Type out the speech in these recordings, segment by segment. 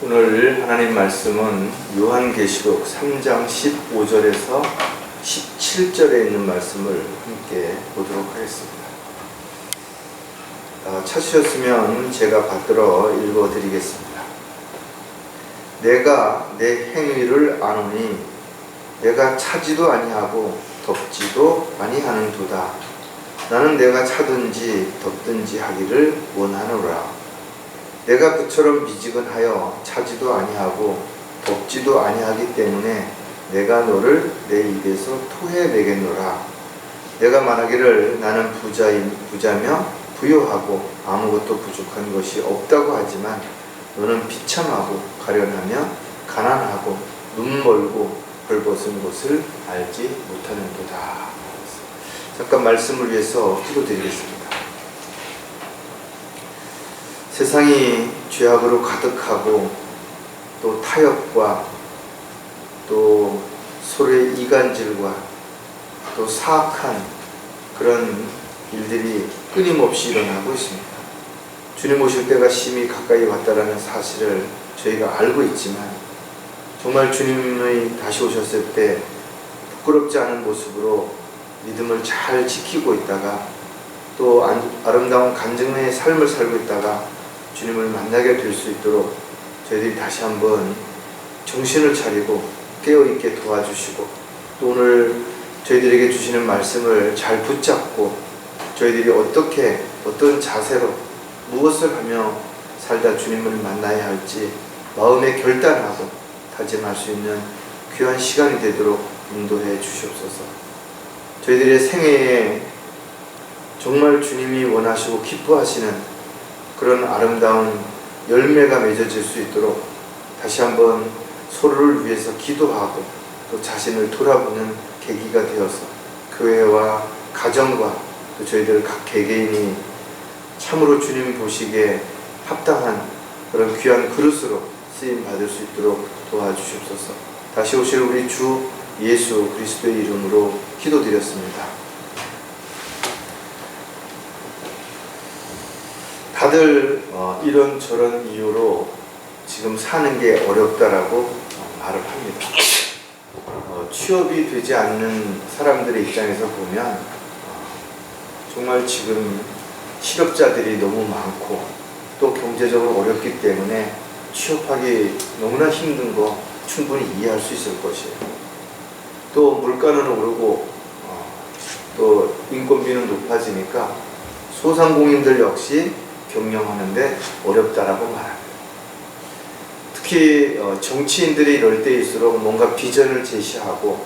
오늘 하나님 말씀은 요한계시록 3장 15절에서 17절에 있는 말씀을 함께 보도록 하겠습니다. 찾으셨으면 제가 받들어 읽어드리겠습니다. 내가 내 행위를 아노니 내가 차지도 아니하고 덮지도 아니하는도다. 나는 내가 차든지 덮든지 하기를 원하노라. 내가 그처럼 미지근하여 차지도 아니하고 덮지도 아니하기 때문에 내가 너를 내 입에서 토해내겠노라. 내가 말하기를 나는 부자며 부요하고 아무것도 부족한 것이 없다고 하지만 너는 비참하고 가련하며 가난하고 눈멀고 벌벗은 것을 알지 못하는도다. 잠깐 말씀을 위해서 기도드리겠습니다. 세상이 죄악으로 가득하고 또 타협과 또 서로의 이간질과 또 사악한 그런 일들이 끊임없이 일어나고 있습니다. 주님 오실 때가 심히 가까이 왔다라는 사실을 저희가 알고 있지만 정말 주님의 다시 오셨을 때 부끄럽지 않은 모습으로 믿음을 잘 지키고 있다가 또 아름다운 간증의 삶을 살고 있다가 주님을 만나게 될 수 있도록 저희들이 다시 한번 정신을 차리고 깨어있게 도와주시고 또 오늘 저희들에게 주시는 말씀을 잘 붙잡고 저희들이 어떤 자세로 무엇을 하며 살다 주님을 만나야 할지 마음에 결단하고 다짐할 수 있는 귀한 시간이 되도록 인도해 주시옵소서. 저희들의 생애에 정말 주님이 원하시고 기뻐하시는 그런 아름다운 열매가 맺어질 수 있도록 다시 한번 서로를 위해서 기도하고 또 자신을 돌아보는 계기가 되어서 교회와 가정과 또 저희들 각 개개인이 참으로 주님 보시기에 합당한 그런 귀한 그릇으로 쓰임 받을 수 있도록 도와주시옵소서. 다시 오실 우리 주 예수 그리스도의 이름으로 기도드렸습니다. 다들 이런저런 이유로 지금 사는 게 어렵다라고 말을 합니다. 취업이 되지 않는 사람들의 입장에서 보면 정말 지금 실업자들이 너무 많고 또 경제적으로 어렵기 때문에 취업하기 너무나 힘든 거 충분히 이해할 수 있을 것이에요. 또 물가는 오르고 또 인건비는 높아지니까 소상공인들 역시 경영하는데 어렵다라고 말합니다. 특히 정치인들이 이럴 때일수록 뭔가 비전을 제시하고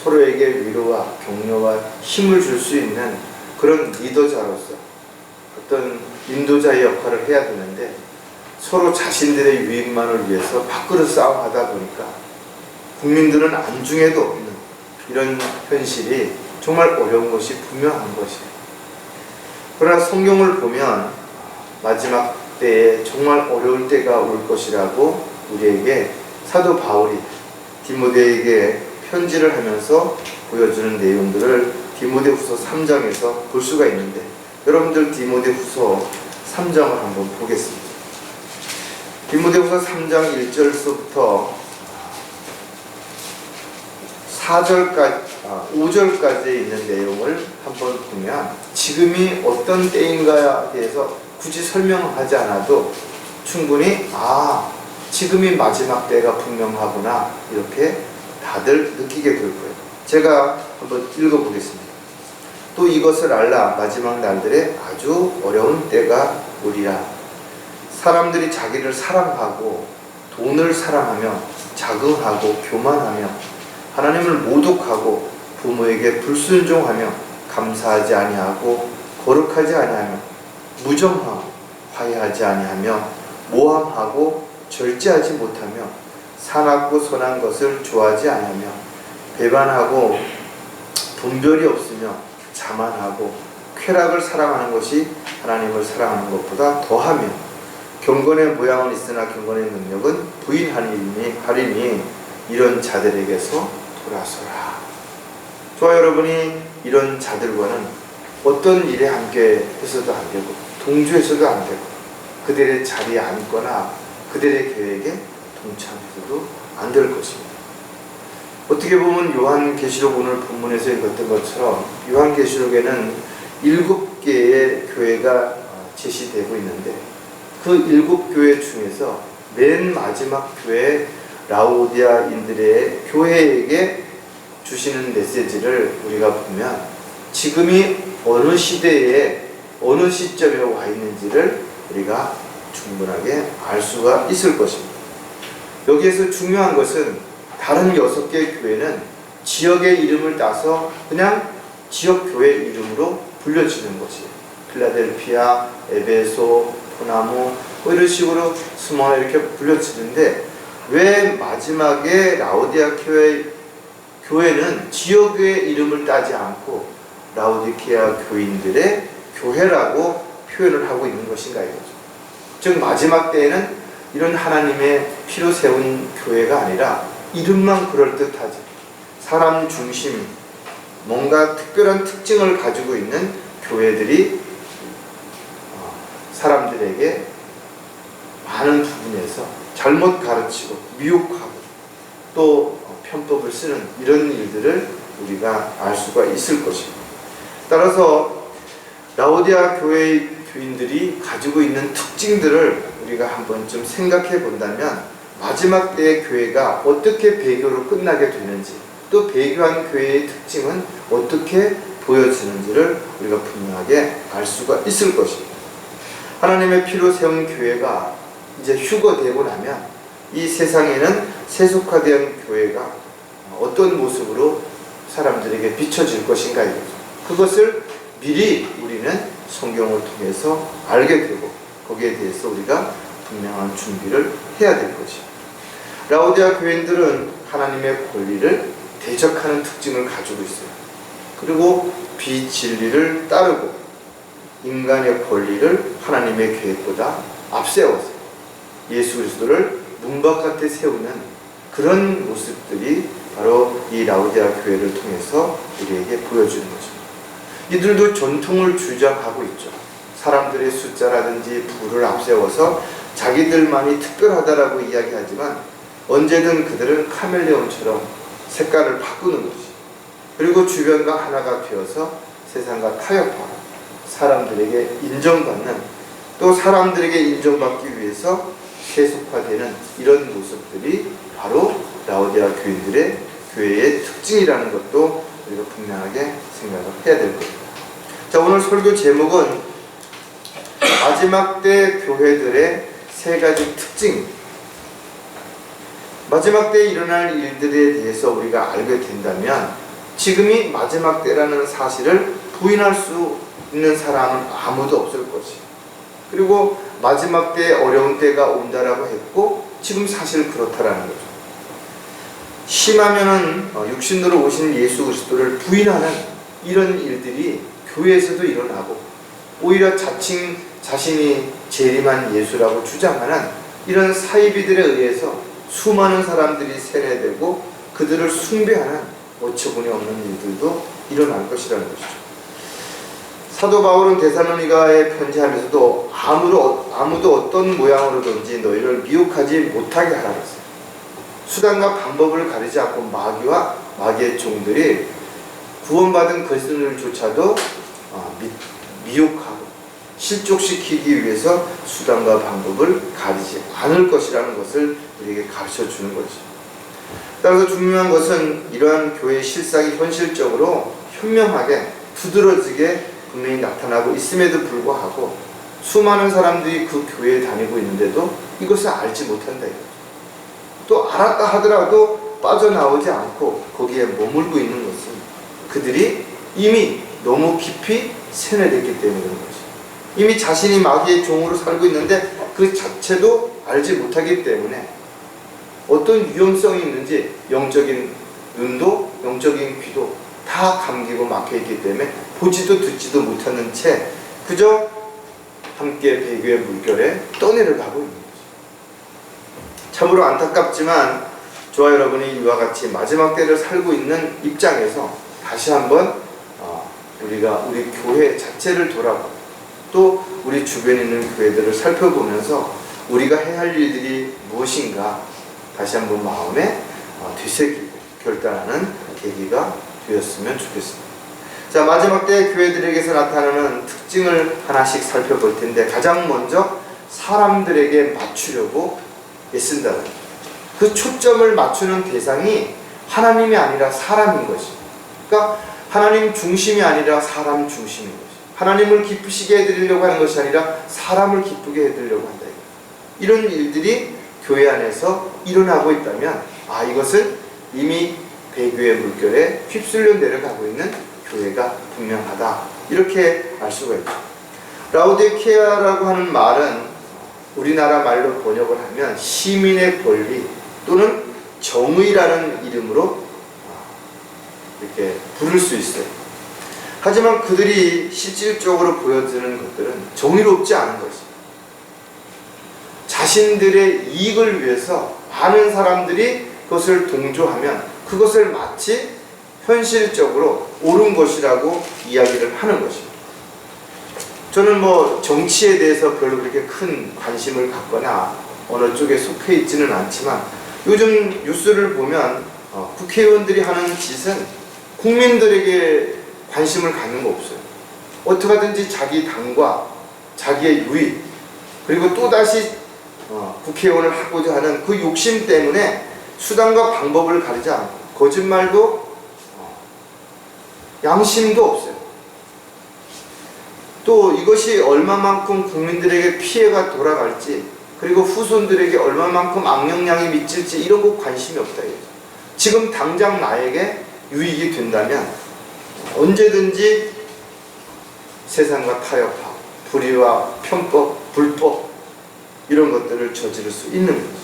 서로에게 위로와 격려와 힘을 줄 수 있는 그런 리더자로서 어떤 인도자의 역할을 해야 되는데 서로 자신들의 유익만을 위해서 밥그릇 싸움하다 보니까 국민들은 안중에도 없는 이런 현실이 정말 어려운 것이 분명한 것이에요. 그러나 성경을 보면 마지막 때에 정말 어려울 때가 올 것이라고 우리에게 사도 바울이 디모데에게 편지를 하면서 보여주는 내용들을 디모데후서 3장에서 볼 수가 있는데 여러분들 디모데후서 3장을 한번 보겠습니다. 디모데후서 3장 1절서부터 5절까지 있는 내용을 한번 보면 지금이 어떤 때인가에 대해서 굳이 설명하지 않아도 충분히 지금이 마지막 때가 분명하구나 이렇게 다들 느끼게 될 거예요. 제가 한번 읽어보겠습니다. 또 이것을 알라. 마지막 날들에 아주 어려운 때가 오리라. 사람들이 자기를 사랑하고 돈을 사랑하며 자긍하고 교만하며 하나님을 모독하고 부모에게 불순종하며 감사하지 아니하고 거룩하지 아니하며 무정하고 화해하지 아니하며 모함하고 절제하지 못하며 사납고 선한 것을 좋아하지 아니하며 배반하고 분별이 없으며 자만하고 쾌락을 사랑하는 것이 하나님을 사랑하는 것보다 더하며 경건의 모양은 있으나 경건의 능력은 부인하리니 이런 자들에게서 돌아서라. 저와 여러분이 이런 자들과는 어떤 일에 함께 해서도 안 되고 동조해서도 안 되고 그들의 자리에 앉거나 그들의 계획에 동참해서도 안 될 것입니다. 어떻게 보면 요한계시록 오늘 본문에서 읽었던 것처럼 요한계시록에는 7개의 교회가 제시되고 있는데 그 7교회 중에서 맨 마지막 교회 라오디아인들의 교회에게 주시는 메시지를 우리가 보면 지금이 어느 시대에 어느 시점에 와 있는지를 우리가 충분하게 알 수가 있을 것입니다. 여기에서 중요한 것은 다른 6개의 교회는 지역의 이름을 따서 그냥 지역 교회 이름으로 불려지는 것이에요. 필라델피아, 에베소, 포나무 뭐 이런 식으로 스모나 이렇게 불려지는데 왜 마지막에 라오디아 교회는 지역의 이름을 따지 않고 라오디케아 교인들의 교회라고 표현을 하고 있는 것인가 이거죠. 즉 마지막 때에는 이런 하나님의 피로 세운 교회가 아니라 이름만 그럴듯하지 사람 중심 뭔가 특별한 특징을 가지고 있는 교회들이 사람들에게 많은 부분에서 잘못 가르치고 미혹하고 또 편법을 쓰는 이런 일들을 우리가 알 수가 있을 것입니다. 따라서 라오디아 교회의 교인들이 가지고 있는 특징들을 우리가 한번 좀 생각해 본다면 마지막 때의 교회가 어떻게 배교로 끝나게 되는지 또 배교한 교회의 특징은 어떻게 보여지는지를 우리가 분명하게 알 수가 있을 것입니다. 하나님의 피로 세운 교회가 이제 휴거되고 나면 이 세상에는 세속화된 교회가 어떤 모습으로 사람들에게 비춰질 것인가 이거죠. 그것을 미리 우리는 성경을 통해서 알게 되고 거기에 대해서 우리가 분명한 준비를 해야 될 것입니다. 라오디아 교인들은 하나님의 권리를 대적하는 특징을 가지고 있어요. 그리고 비진리를 따르고 인간의 권리를 하나님의 계획보다 앞세워서 예수 그리스도를 문바깥에 세우는 그런 모습들이 바로 이 라오디아 교회를 통해서 우리에게 보여주는 것입니다. 이들도 전통을 주장하고 있죠. 사람들의 숫자라든지 부를 앞세워서 자기들만이 특별하다라고 이야기하지만 언제든 그들은 카멜레온처럼 색깔을 바꾸는 것이 그리고 주변과 하나가 되어서 세상과 타협하고 사람들에게 인정받는 또 사람들에게 인정받기 위해서 세속화되는 이런 모습들이 바로 라오디아 교인들의 교회의 특징이라는 것도 우리가 분명하게 생각을 해야 될 겁니다. 자, 오늘 설교 제목은 마지막 때 교회들의 세 가지 특징. 마지막 때에 일어날 일들에 대해서 우리가 알게 된다면 지금이 마지막 때라는 사실을 부인할 수 있는 사람은 아무도 없을 것이에요. 그리고 마지막 때에 어려운 때가 온다라고 했고 지금 사실 그렇다라는 거죠. 심하면은 육신으로 오신 예수 그리스도를 부인하는 이런 일들이 교회에서도 일어나고 오히려 자칭 자신이 재림한 예수라고 주장하는 이런 사이비들에 의해서 수많은 사람들이 세뇌되고 그들을 숭배하는 어처구니 없는 일들도 일어날 것이라는 것이죠. 사도 바울은 데살로니가에 편지하면서도 아무도 어떤 모양으로든지 너희를 미혹하지 못하게 하라 했어요. 수단과 방법을 가리지 않고 마귀와 마귀의 종들이 구원받은 그리스도인들조차도 미혹하고 실족시키기 위해서 수단과 방법을 가리지 않을 것이라는 것을 우리에게 가르쳐주는 거죠. 따라서 중요한 것은 이러한 교회의 실상이 현실적으로 현명하게 두드러지게 분명히 나타나고 있음에도 불구하고 수많은 사람들이 그 교회에 다니고 있는데도 이것을 알지 못한다. 또 알았다 하더라도 빠져나오지 않고 거기에 머물고 있는 것은 그들이 이미 너무 깊이 세뇌됐기 때문인 거죠. 이미 자신이 마귀의 종으로 살고 있는데 그 자체도 알지 못하기 때문에 어떤 위험성이 있는지 영적인 눈도 영적인 귀도 다 감기고 막혀있기 때문에 보지도 듣지도 못하는 채 그저 함께 배교의 물결에 떠내려가고 있는 거죠. 참으로 안타깝지만 저와 여러분이 이와 같이 마지막 때를 살고 있는 입장에서 다시 한번 우리가 우리 교회 자체를 돌아보고 또 우리 주변에 있는 교회들을 살펴보면서 우리가 해야 할 일들이 무엇인가 다시 한번 마음에 되새기고 결단하는 계기가 되었으면 좋겠습니다. 자, 마지막 때 교회들에게서 나타나는 특징을 하나씩 살펴볼 텐데, 가장 먼저 사람들에게 맞추려고 애쓴다는 거예요. 그 초점을 맞추는 대상이 하나님이 아니라 사람인 것이. 그러니까 하나님 중심이 아니라 사람 중심인 것이. 하나님을 기쁘시게 해드리려고 하는 것이 아니라 사람을 기쁘게 해드리려고 한다. 이런 일들이 교회 안에서 일어나고 있다면, 이것은 이미 배교의 물결에 휩쓸려 내려가고 있는 교회가 분명하다, 이렇게 알 수가 있죠. 라오디케아라고 하는 말은 우리나라 말로 번역을 하면 시민의 권리 또는 정의라는 이름으로 이렇게 부를 수 있어요. 하지만 그들이 실질적으로 보여주는 것들은 정의롭지 않은 것입니다. 자신들의 이익을 위해서 많은 사람들이 그것을 동조하면 그것을 마치 현실적으로 옳은 것이라고 이야기를 하는 것입니다. 저는 정치에 대해서 별로 그렇게 큰 관심을 갖거나 어느 쪽에 속해 있지는 않지만, 요즘 뉴스를 보면 국회의원들이 하는 짓은 국민들에게 관심을 갖는 거 없어요. 어떻게 하든지 자기 당과 자기의 유익, 그리고 또다시 국회의원을 하고자 하는 그 욕심 때문에 수단과 방법을 가리지 않고, 거짓말도 양심도 없어요. 또 이것이 얼마만큼 국민들에게 피해가 돌아갈지, 그리고 후손들에게 얼마만큼 악영향이 미칠지 이런 거 관심이 없다. 지금 당장 나에게 유익이 된다면 언제든지 세상과 타협하고 불의와 편법, 불법 이런 것들을 저지를 수 있는 거죠.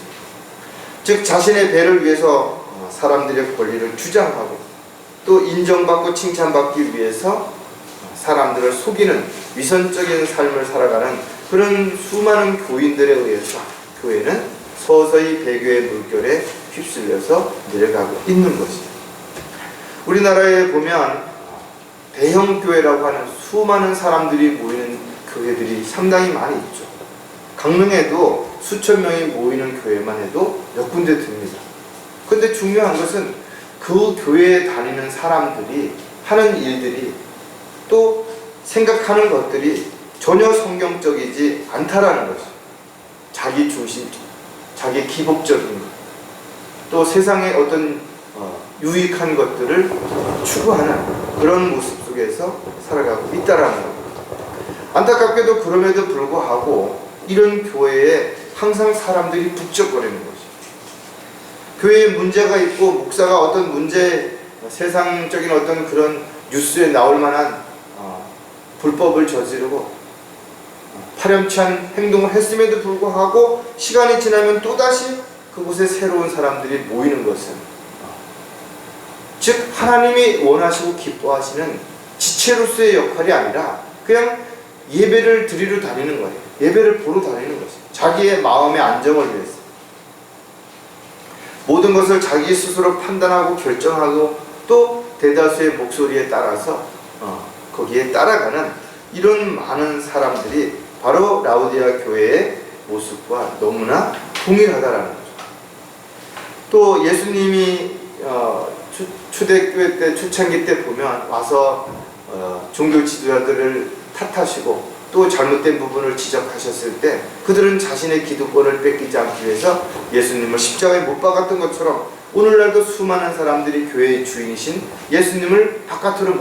즉 자신의 배를 위해서 사람들의 권리를 주장하고, 또 인정받고 칭찬받기 위해서 사람들을 속이는 위선적인 삶을 살아가는 그런 수많은 교인들에 의해서 교회는 서서히 배교의 물결에 휩쓸려서 내려가고 있는 것입니다. 우리나라에 보면 대형 교회라고 하는 수많은 사람들이 모이는 교회들이 상당히 많이 있죠. 강릉에도 수천 명이 모이는 교회만 해도 몇 군데 듭니다. 그런데 중요한 것은 그 교회에 다니는 사람들이 하는 일들이, 또 생각하는 것들이 전혀 성경적이지 않다라는 것이죠. 자기 중심적, 자기 기복적인 것, 또 세상의 어떤 유익한 것들을 추구하는 그런 모습 속에서 살아가고 있다라는 것. 안타깝게도 그럼에도 불구하고 이런 교회에 항상 사람들이 북적거리는 것이죠. 교회에 문제가 있고 목사가 어떤 문제, 세상적인 어떤 그런 뉴스에 나올 만한 불법을 저지르고 파렴치한 행동을 했음에도 불구하고 시간이 지나면 또다시 그곳에 새로운 사람들이 모이는 것은, 즉 하나님이 원하시고 기뻐하시는 지체로서의 역할이 아니라 그냥 예배를 드리러 다니는 거예요. 예배를 보러 다니는 것이에요. 자기의 마음의 안정을 위해서 모든 것을 자기 스스로 판단하고 결정하고, 또 대다수의 목소리에 따라서 거기에 따라가는 이런 많은 사람들이 바로 라오디아 교회의 모습과 너무나 동일하다라는 거죠. 또 예수님이 초대교회 때, 초창기 때 보면 와서 종교 지도자들을 탓하시고 또 잘못된 부분을 지적하셨을 때 그들은 자신의 기득권을 뺏기지 않기 위해서 예수님을 십자가에 못 박았던 것처럼, 오늘날도 수많은 사람들이 교회의 주인이신 예수님을 바깥으로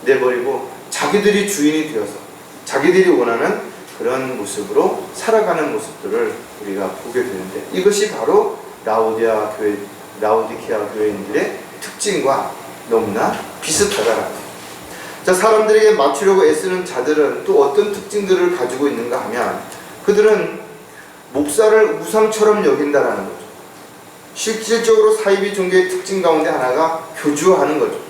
내버리고 자기들이 주인이 되어서 자기들이 원하는 그런 모습으로 살아가는 모습들을 우리가 보게 되는데, 이것이 바로 라오디케아 교회인들의 특징과 너무나 비슷하다라는 거예요. 자, 사람들에게 맞추려고 애쓰는 자들은 또 어떤 특징들을 가지고 있는가 하면, 그들은 목사를 우상처럼 여긴다라는 거죠. 실질적으로 사이비 종교의 특징 가운데 하나가 교주화하는 거죠.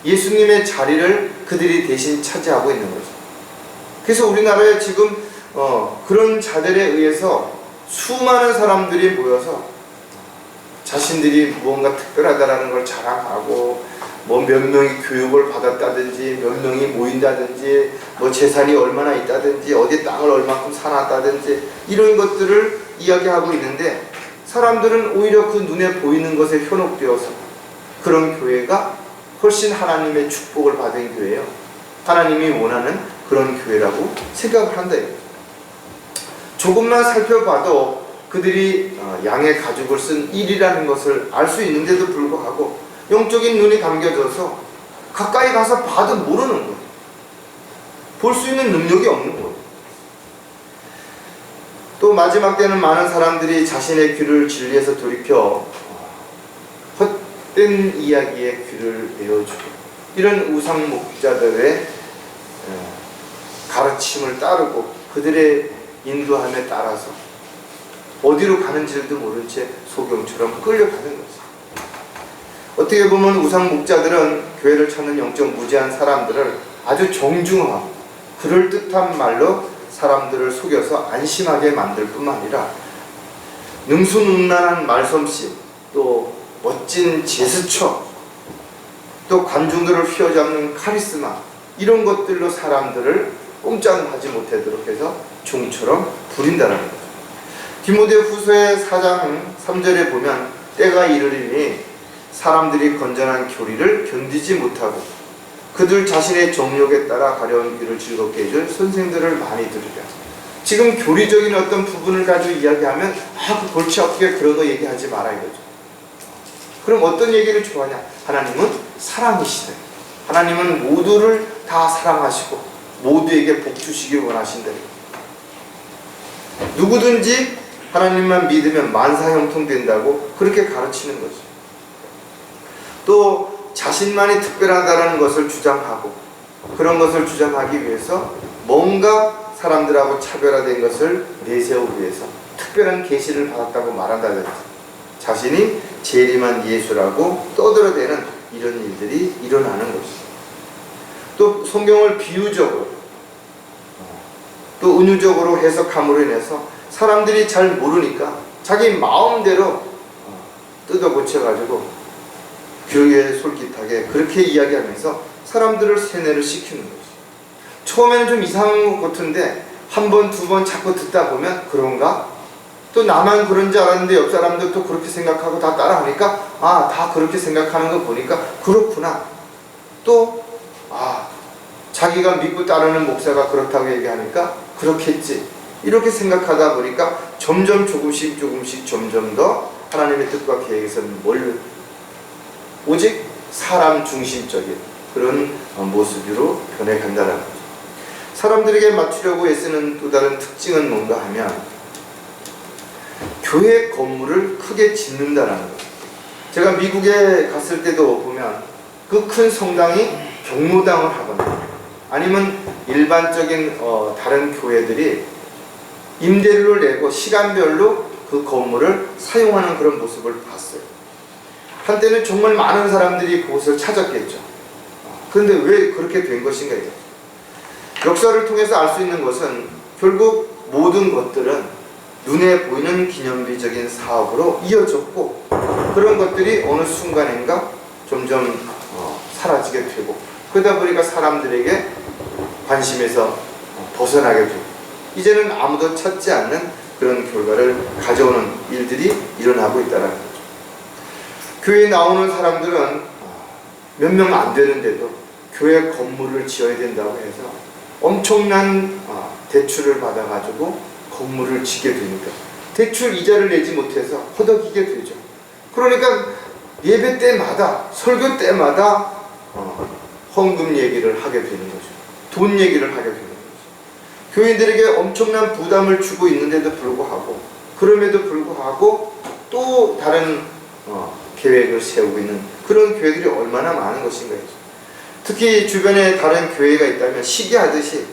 예수님의 자리를 그들이 대신 차지하고 있는 거죠. 그래서 우리나라에 지금 그런 자들에 의해서 수많은 사람들이 모여서 자신들이 무언가 특별하다라는 걸 자랑하고, 몇 명이 교육을 받았다든지, 몇 명이 모인다든지, 재산이 얼마나 있다든지, 어디 땅을 얼마큼 사놨다든지, 이런 것들을 이야기하고 있는데, 사람들은 오히려 그 눈에 보이는 것에 현혹되어서 그런 교회가 훨씬 하나님의 축복을 받은 교회예요. 하나님이 원하는 그런 교회라고 생각을 한다. 조금만 살펴봐도 그들이 양의 가죽을 쓴 일이라는 것을 알 수 있는데도 불구하고 영적인 눈이 감겨져서 가까이 가서 봐도 모르는 거예요. 볼 수 있는 능력이 없는 거예요. 또 마지막 때는 많은 사람들이 자신의 귀를 진리에서 돌이켜 헛된 이야기에 귀를 내어주고 이런 우상 목자들의 가르침을 따르고 그들의 인도함에 따라서 어디로 가는지도 모른 채 소경처럼 끌려가는 거죠. 어떻게 보면 우상 목자들은 교회를 찾는 영적 무지한 사람들을 아주 정중하고 그럴듯한 말로 사람들을 속여서 안심하게 만들 뿐만 아니라 능수능란한 말솜씨, 또 멋진 제스처, 또 관중들을 휘어잡는 카리스마, 이런 것들로 사람들을 꼼짝하지 못하도록 해서 종처럼 부린다는 거죠. 디모데 후서의 4장 3절에 보면 때가 이르리니 사람들이 건전한 교리를 견디지 못하고 그들 자신의 정욕에 따라 가려운 귀를 즐겁게 해줄 선생들을 많이 들으랴. 지금 교리적인 어떤 부분을 가지고 이야기하면 그 골치 아프게 그런 거 얘기하지 마라 이거죠. 그럼 어떤 얘기를 좋아하냐? 하나님은 사랑이시다. 하나님은 모두를 다 사랑하시고 모두에게 복 주시길 원하신다. 누구든지 하나님만 믿으면 만사형통된다고 그렇게 가르치는 거죠. 또 자신만이 특별하다는 것을 주장하고 그런 것을 주장하기 위해서 뭔가 사람들하고 차별화된 것을 내세우기 위해서 특별한 계시를 받았다고 말한다든지 자신이 재림한 예수라고 떠들어대는 이런 일들이 일어나는 것이죠. 또 성경을 비유적으로 또 은유적으로 해석함으로 인해서 사람들이 잘 모르니까 자기 마음대로 뜯어 고쳐가지고 교회에 솔깃하게 그렇게 이야기하면서 사람들을 세뇌를 시키는 거지. 처음에는 좀 이상한 것 같은데 한 번, 두 번 자꾸 듣다 보면 그런가? 또 나만 그런 줄 알았는데 옆 사람들 또 그렇게 생각하고 다 따라하니까 다 그렇게 생각하는 거 보니까 그렇구나. 또 자기가 믿고 따르는 목사가 그렇다고 얘기하니까 그렇겠지. 이렇게 생각하다 보니까 점점 조금씩 점점 더 하나님의 뜻과 계획에서는 오직 사람 중심적인 그런 모습으로 변해간다는 거죠. 사람들에게 맞추려고 애쓰는 또 다른 특징은 뭔가 하면 교회 건물을 크게 짓는다는 거죠. 제가 미국에 갔을 때도 보면 그 큰 성당이 경로당을 하거나 아니면 일반적인 다른 교회들이 임대료를 내고 시간별로 그 건물을 사용하는 그런 모습을 봤어요. 한때는 정말 많은 사람들이 그곳을 찾았겠죠. 그런데 왜 그렇게 된 것인가? 역사를 통해서 알 수 있는 것은 결국 모든 것들은 눈에 보이는 기념비적인 사업으로 이어졌고 그런 것들이 어느 순간인가 점점 사라지게 되고 그러다 보니까 사람들에게 관심에서 벗어나게 되고 이제는 아무도 찾지 않는 그런 결과를 가져오는 일들이 일어나고 있다는 거죠. 교회에 나오는 사람들은 몇 명 안 되는데도 교회 건물을 지어야 된다고 해서 엄청난 대출을 받아가지고 건물을 짓게 되니까 대출 이자를 내지 못해서 허덕이게 되죠. 그러니까 예배 때마다 설교 때마다 헌금 얘기를 하게 되는 거죠. 돈 얘기를 하게 되는 거죠. 교인들에게 엄청난 부담을 주고 있는데도 불구하고 그럼에도 불구하고 또 다른 계획을 세우고 있는 그런 교회들이 얼마나 많은 것인가요. 특히 주변에 다른 교회가 있다면 시기하듯이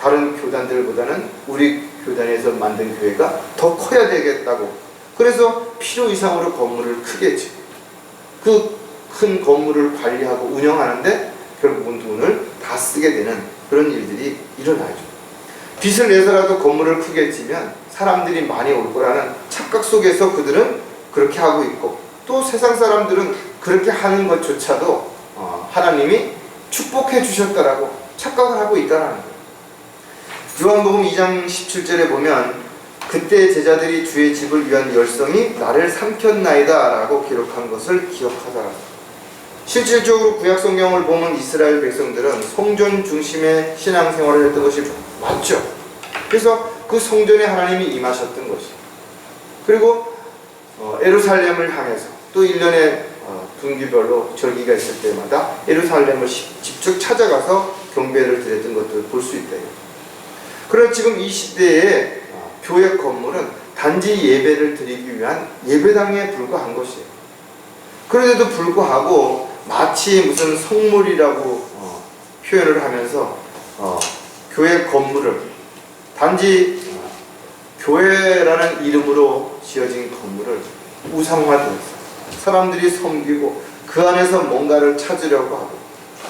다른 교단들보다는 우리 교단에서 만든 교회가 더 커야 되겠다고 그래서 필요 이상으로 건물을 크게 짓고 그 큰 건물을 관리하고 운영하는데 결국은 돈을 다 쓰게 되는 그런 일들이 일어나죠. 빚을 내서라도 건물을 크게 지면 사람들이 많이 올 거라는 착각 속에서 그들은 그렇게 하고 있고 또 세상 사람들은 그렇게 하는 것조차도 하나님이 축복해 주셨다라고 착각을 하고 있다는 거예요. 요한복음 2장 17절에 보면 그때 제자들이 주의 집을 위한 열성이 나를 삼켰나이다 라고 기록한 것을 기억하더라. 실질적으로 구약 성경을 보면 이스라엘 백성들은 성전 중심의 신앙생활을 했던 것이 맞죠. 그래서 그 성전에 하나님이 임하셨던 것이, 그리고 예루살렘을 향해서 또 1년에 분기별로 절기가 있을 때마다 예루살렘을 직접 찾아가서 경배를 드렸던 것들을 볼 수 있다. 그러나 지금 이 시대에 교회 건물은 단지 예배를 드리기 위한 예배당에 불과한 것이에요. 그런데도 불구하고 마치 무슨 성물이라고 표현을 하면서 교회 건물을 단지 교회라는 이름으로 지어진 건물을 우상화되었어요. 사람들이 섬기고 그 안에서 뭔가를 찾으려고 하고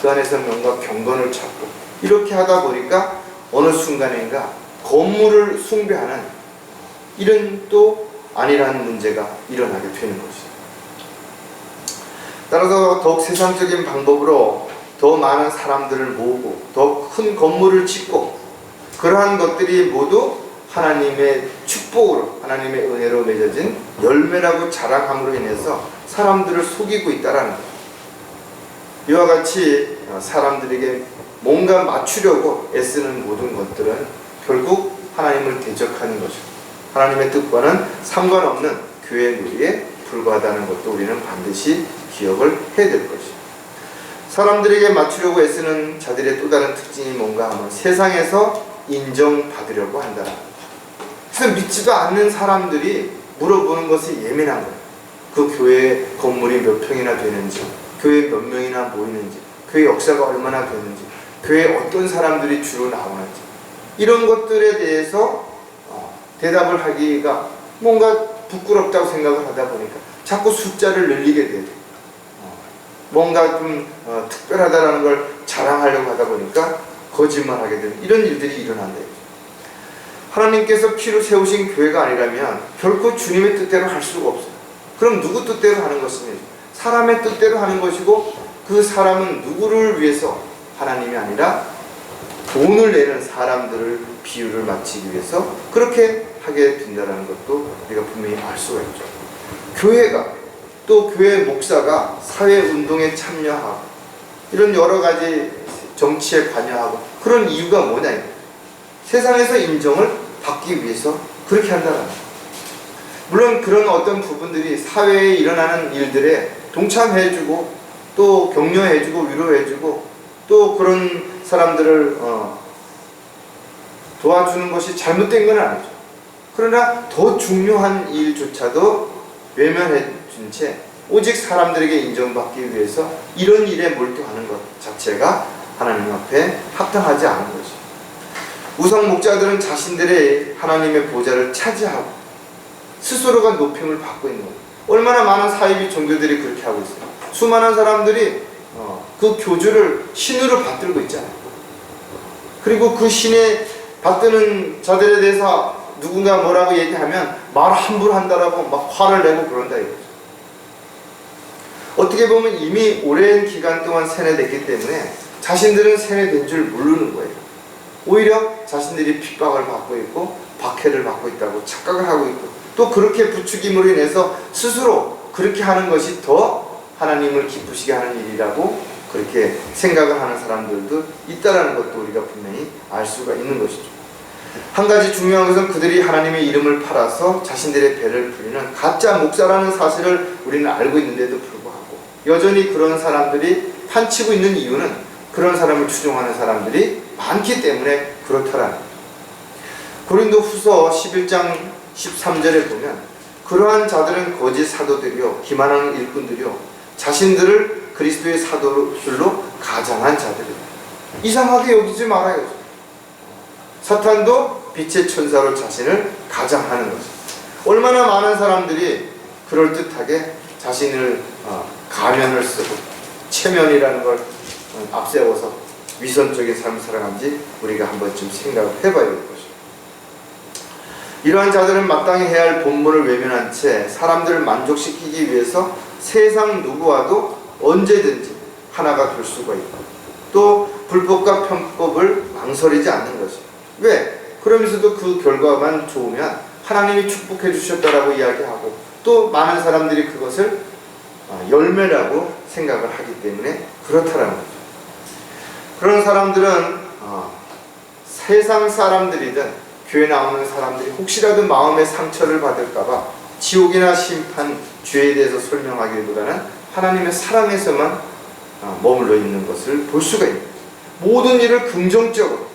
그 안에서 뭔가 경건을 찾고 이렇게 하다 보니까 어느 순간인가 건물을 숭배하는 이런 또 아니라는 문제가 일어나게 되는 것이죠. 따라서 더욱 세상적인 방법으로 더 많은 사람들을 모으고 더 큰 건물을 짓고 그러한 것들이 모두 하나님의 축복으로, 하나님의 은혜로 맺어진 열매라고 자랑함으로 인해서 사람들을 속이고 있다라는 거예요. 이와 같이 사람들에게 뭔가 맞추려고 애쓰는 모든 것들은 결국 하나님을 대적하는 것이고 하나님의 뜻과는 상관없는 교회 놀이에 불과하다는 것도 우리는 반드시 기억을 해야 될 것이죠. 사람들에게 맞추려고 애쓰는 자들의 또 다른 특징이 뭔가 하면 세상에서 인정받으려고 한다는 거예요. 그래서 믿지도 않는 사람들이 물어보는 것이 예민한 거예요. 그 교회 건물이 몇 평이나 되는지, 교회 몇 명이나 모이는지, 교회 역사가 얼마나 되는지, 교회에 어떤 사람들이 주로 나오는지 이런 것들에 대해서 대답을 하기가 뭔가 부끄럽다고 생각을 하다 보니까 자꾸 숫자를 늘리게 돼요. 뭔가 좀 특별하다라는 걸 자랑하려고 하다 보니까 거짓말하게 되는 이런 일들이 일어난대요. 하나님께서 피로 세우신 교회가 아니라면 결코 주님의 뜻대로 할 수가 없어요. 그럼 누구 뜻대로 하는 것입니까? 사람의 뜻대로 하는 것이고 그 사람은 누구를 위해서? 하나님이 아니라 돈을 내는 사람들을 비유를 맞추기 위해서 그렇게 하게 된다는 것도 우리가 분명히 알 수가 있죠. 교회가 또 교회 목사가 사회운동에 참여하고 이런 여러 가지 정치에 관여하고 그런 이유가 뭐냐? 세상에서 인정을 받기 위해서 그렇게 한다는 거예요. 물론 그런 어떤 부분들이 사회에 일어나는 일들에 동참해주고 또 격려해주고 위로해주고 또 그런 사람들을 도와주는 것이 잘못된 건 아니죠. 그러나 더 중요한 일조차도 외면해 준 채 오직 사람들에게 인정받기 위해서 이런 일에 몰두하는 것 자체가 하나님 앞에 합당하지 않은 것이죠. 우상 목자들은 자신들의 하나님의 보좌를 차지하고 스스로가 높임을 받고 있는 거예요. 얼마나 많은 사이비 종교들이 그렇게 하고 있어요. 수많은 사람들이 그 교주를 신으로 받들고 있잖아요. 그리고 그 신에 받드는 자들에 대해서 누군가 뭐라고 얘기하면 말 함부로 한다라고 막 화를 내고 그런다 이거죠. 어떻게 보면 이미 오랜 기간 동안 세뇌됐기 때문에 자신들은 세뇌된 줄 모르는 거예요. 오히려 자신들이 핍박을 받고 있고 박해를 받고 있다고 착각을 하고 있고 또 그렇게 부추김으로 인해서 스스로 그렇게 하는 것이 더 하나님을 기쁘시게 하는 일이라고 그렇게 생각을 하는 사람들도 있다는 것도 우리가 분명히 알 수가 있는 것이죠. 한 가지 중요한 것은 그들이 하나님의 이름을 팔아서 자신들의 배를 불리는 가짜 목사라는 사실을 우리는 알고 있는데도 불구하고 여전히 그런 사람들이 판치고 있는 이유는 그런 사람을 추종하는 사람들이 많기 때문에 그렇더라는 거예요. 고린도후서 11장 13절에 보면 그러한 자들은 거짓 사도들이요 기만하는 일꾼들이요 자신들을 그리스도의 사도들로 가장한 자들이요. 이상하게 여기지 말아요. 사탄도 빛의 천사로 자신을 가장하는 거죠. 얼마나 많은 사람들이 그럴듯하게 자신을 가면을 쓰고 체면이라는 걸 앞세워서 위선적인 삶을 살아간지 우리가 한 번쯤 생각을 해봐야 될 것이죠. 이러한 자들은 마땅히 해야 할 본분을 외면한 채 사람들을 만족시키기 위해서 세상 누구와도 언제든지 하나가 될 수가 있고 또 불법과 편법을 망설이지 않는 것이죠. 왜? 그러면서도 그 결과만 좋으면 하나님이 축복해 주셨다라고 이야기하고, 또 많은 사람들이 그것을 열매라고 생각을 하기 때문에 그렇다라는 거죠. 그런 사람들은 세상 사람들이든 교회 나오는 사람들이 혹시라도 마음의 상처를 받을까봐 지옥이나 심판, 죄에 대해서 설명하기보다는 하나님의 사랑에서만 머물러 있는 것을 볼 수가 있는 거죠. 모든 일을 긍정적으로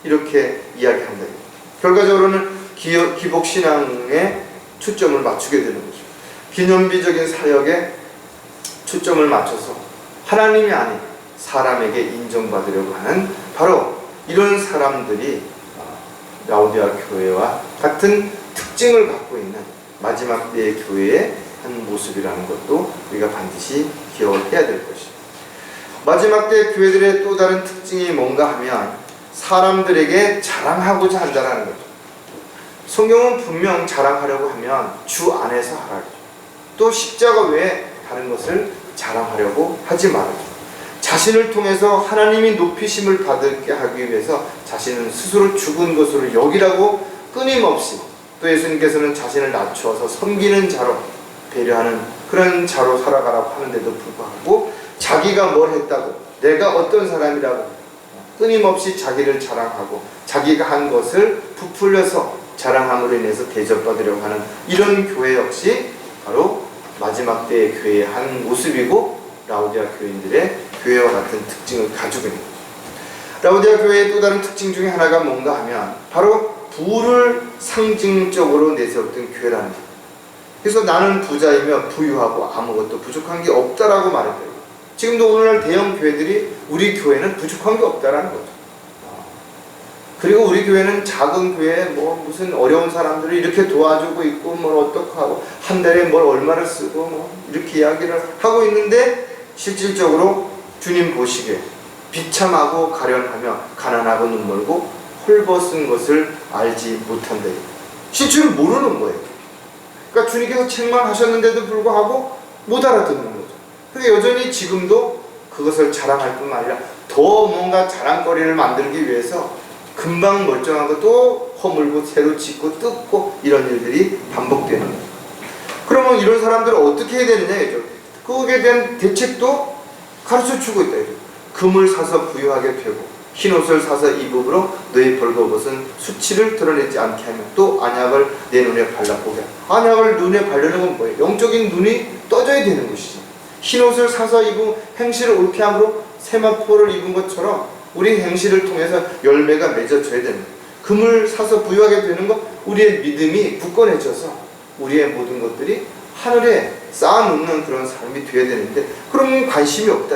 이렇게 이야기한다. 결과적으로는 기복신앙에 초점을 맞추게 되는 거죠. 기념비적인 사역에 초점을 맞춰서 하나님이 아닌 사람에게 인정받으려고 하는 바로 이런 사람들이 라오디아 교회와 같은 특징을 갖고 있는 마지막 때의 교회의 한 모습이라는 것도 우리가 반드시 기억을 해야 될 것이죠. 마지막 때 교회들의 또 다른 특징이 뭔가 하면 사람들에게 자랑하고자 한다는 거죠. 성경은 분명 자랑하려고 하면 주 안에서 하라죠. 또 십자가 외에 다른 것을 자랑하려고 하지 말아요. 자신을 통해서 하나님이 높이심을 받게 하기 위해서 자신은 스스로 죽은 것으로 여기라고 끊임없이, 또 예수님께서는 자신을 낮추어서 섬기는 자로, 배려하는 그런 자로 살아가라고 하는데도 불구하고 자기가 뭘 했다고, 내가 어떤 사람이라고 끊임없이 자기를 자랑하고 자기가 한 것을 부풀려서 자랑함으로 인해서 대접받으려고 하는 이런 교회 역시 바로 마지막 때의 교회의 한 모습이고, 라오디아 교인들의 교회와 같은 특징을 가지고 있는 거죠. 라오디아 교회의 또 다른 특징 중에 하나가 뭔가 하면 바로 부를 상징적으로 내세웠던 교회라는 거예요. 그래서 나는 부자이며 부유하고 아무것도 부족한 게 없다라고 말했대요. 지금도 오늘날 대형 교회들이 우리 교회는 부족한 게 없다라는 거죠. 그리고 우리 교회는 작은 교회에 무슨 어려운 사람들을 이렇게 도와주고 있고 뭘 어떻게 하고 한 달에 뭘 얼마를 쓰고 이렇게 이야기를 하고 있는데, 실질적으로 주님 보시기에 비참하고 가련하며 가난하고 눈멀고 헐벗은 것을 알지 못한다. 실제로 모르는 거예요. 그러니까 주님께서 책망하셨는데도 불구하고 못 알아듣는 거죠. 그러니까 여전히 지금도 그것을 자랑할 뿐만 아니라 더 뭔가 자랑거리를 만들기 위해서 금방 멀쩡한 것도 허물고 새로 짓고 뜯고 이런 일들이 반복되는 거죠. 그러면 이런 사람들은 어떻게 해야 되느냐 이죠. 그거에 대한 대책도 가르쳐주고 있다 이죠. 금을 사서 부유하게 펴고 흰옷을 사서 입음으로 너희 벌거벗은 수치를 드러내지 않게 하며, 또 안약을 내 눈에 발라보게. 안약을 눈에 바르는 건 뭐예요? 영적인 눈이 떠져야 되는 것이죠. 흰옷을 사서 입은 행실을 옳게 함으로 세마포를 입은 것처럼 우리 행실을 통해서 열매가 맺어져야 되는 거예요. 금을 사서 부유하게 되는 것, 우리의 믿음이 굳건해져서 우리의 모든 것들이 하늘에 쌓아놓는 그런 삶이 되어야 되는데, 그러면 관심이 없다.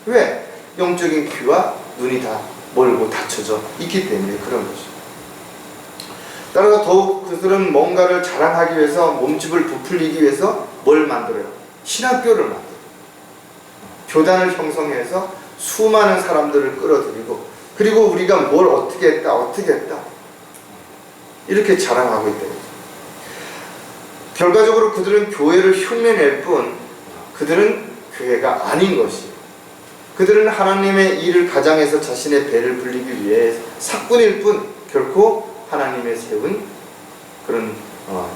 왜? 영적인 귀와 눈이 다 멀고 닫혀져 있기 때문에 그런 것이죠. 따라서 더욱 그들은 뭔가를 자랑하기 위해서, 몸집을 부풀리기 위해서 뭘 만들어요? 신학교를 만들어요. 교단을 형성해서 수많은 사람들을 끌어들이고, 그리고 우리가 뭘 어떻게 했다 이렇게 자랑하고 있다. 결과적으로 그들은 교회를 흉내낼 뿐 그들은 교회가 아닌 것이에요. 그들은 하나님의 일을 가장해서 자신의 배를 불리기 위해 사꾼일 뿐 결코 하나님의 세운 그런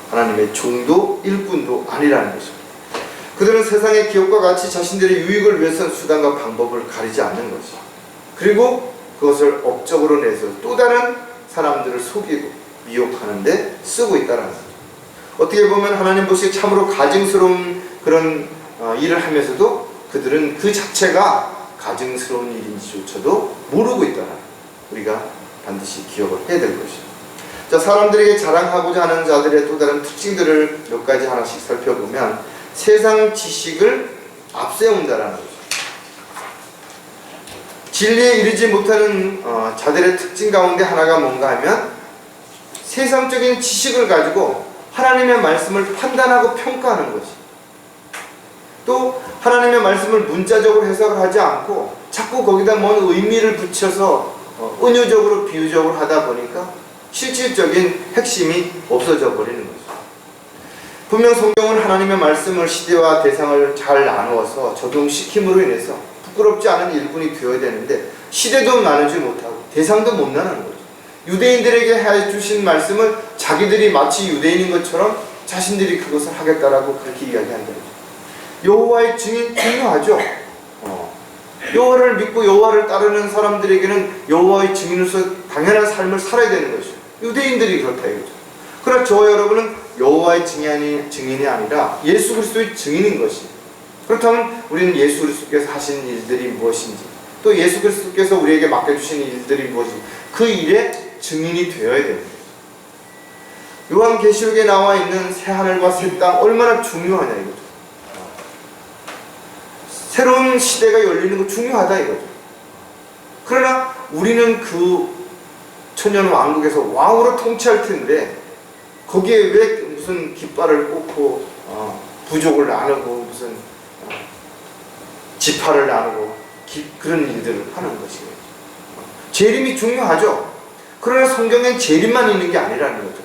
하나님의 종도일 뿐도 아니라는 것입니다. 그들은 세상의 기업과 같이 자신들의 유익을 위해서 수단과 방법을 가리지 않는 것이죠. 그리고 그것을 업적으로 내서 또 다른 사람들을 속이고 미혹하는 데 쓰고 있다는 거죠. 어떻게 보면 하나님 보시기에 참으로 가증스러운 그런 일을 하면서도 그들은 그 자체가 가증스러운 일인지조차도 모르고 있다는, 우리가 반드시 기억을 해야 될 것이죠. 자, 사람들에게 자랑하고자 하는 자들의 또 다른 특징들을 몇 가지 하나씩 살펴보면 세상 지식을 앞세운다라는 거죠. 진리에 이르지 못하는 자들의 특징 가운데 하나가 뭔가 하면 세상적인 지식을 가지고 하나님의 말씀을 판단하고 평가하는 것이, 또 하나님의 말씀을 문자적으로 해석을 하지 않고 자꾸 거기다 뭔 의미를 붙여서 은유적으로 비유적으로 하다 보니까 실질적인 핵심이 없어져 버리는 거죠. 분명 성경은 하나님의 말씀을 시대와 대상을 잘 나누어서 적용시킴으로 인해서 부끄럽지 않은 일꾼이 되어야 되는데 시대도 나누지 못하고 대상도 못 나누는 거죠. 유대인들에게 해주신 말씀을 자기들이 마치 유대인인 것처럼 자신들이 그것을 하겠다라고 그렇게 이야기한다. 여호와의 증인 중요하죠. 여호와를 믿고 여호와를 따르는 사람들에게는 여호와의 증인으로서 당연한 삶을 살아야 되는 것이죠. 유대인들이 그렇다 이거죠. 그러나 저와 여러분은 여호와의 증인이 아니라 예수 그리스도의 증인인 것이. 그렇다면 우리는 예수 그리스도께서 하신 일들이 무엇인지, 또 예수 그리스도께서 우리에게 맡겨주신 일들이 무엇인지 그 일의 증인이 되어야 됩니다. 요한계시록에 나와 있는 새하늘과 새 땅 얼마나 중요하냐 이거죠. 새로운 시대가 열리는 거 중요하다 이거죠. 그러나 우리는 그 천년 왕국에서 왕으로 통치할 텐데 거기에 왜 무슨 깃발을 꽂고 부족을 나누고 무슨 지파를 나누고 그런 일들을 하는 것이에요. 재림이 중요하죠. 그러나 성경엔 재림만 있는 게 아니라는 거죠.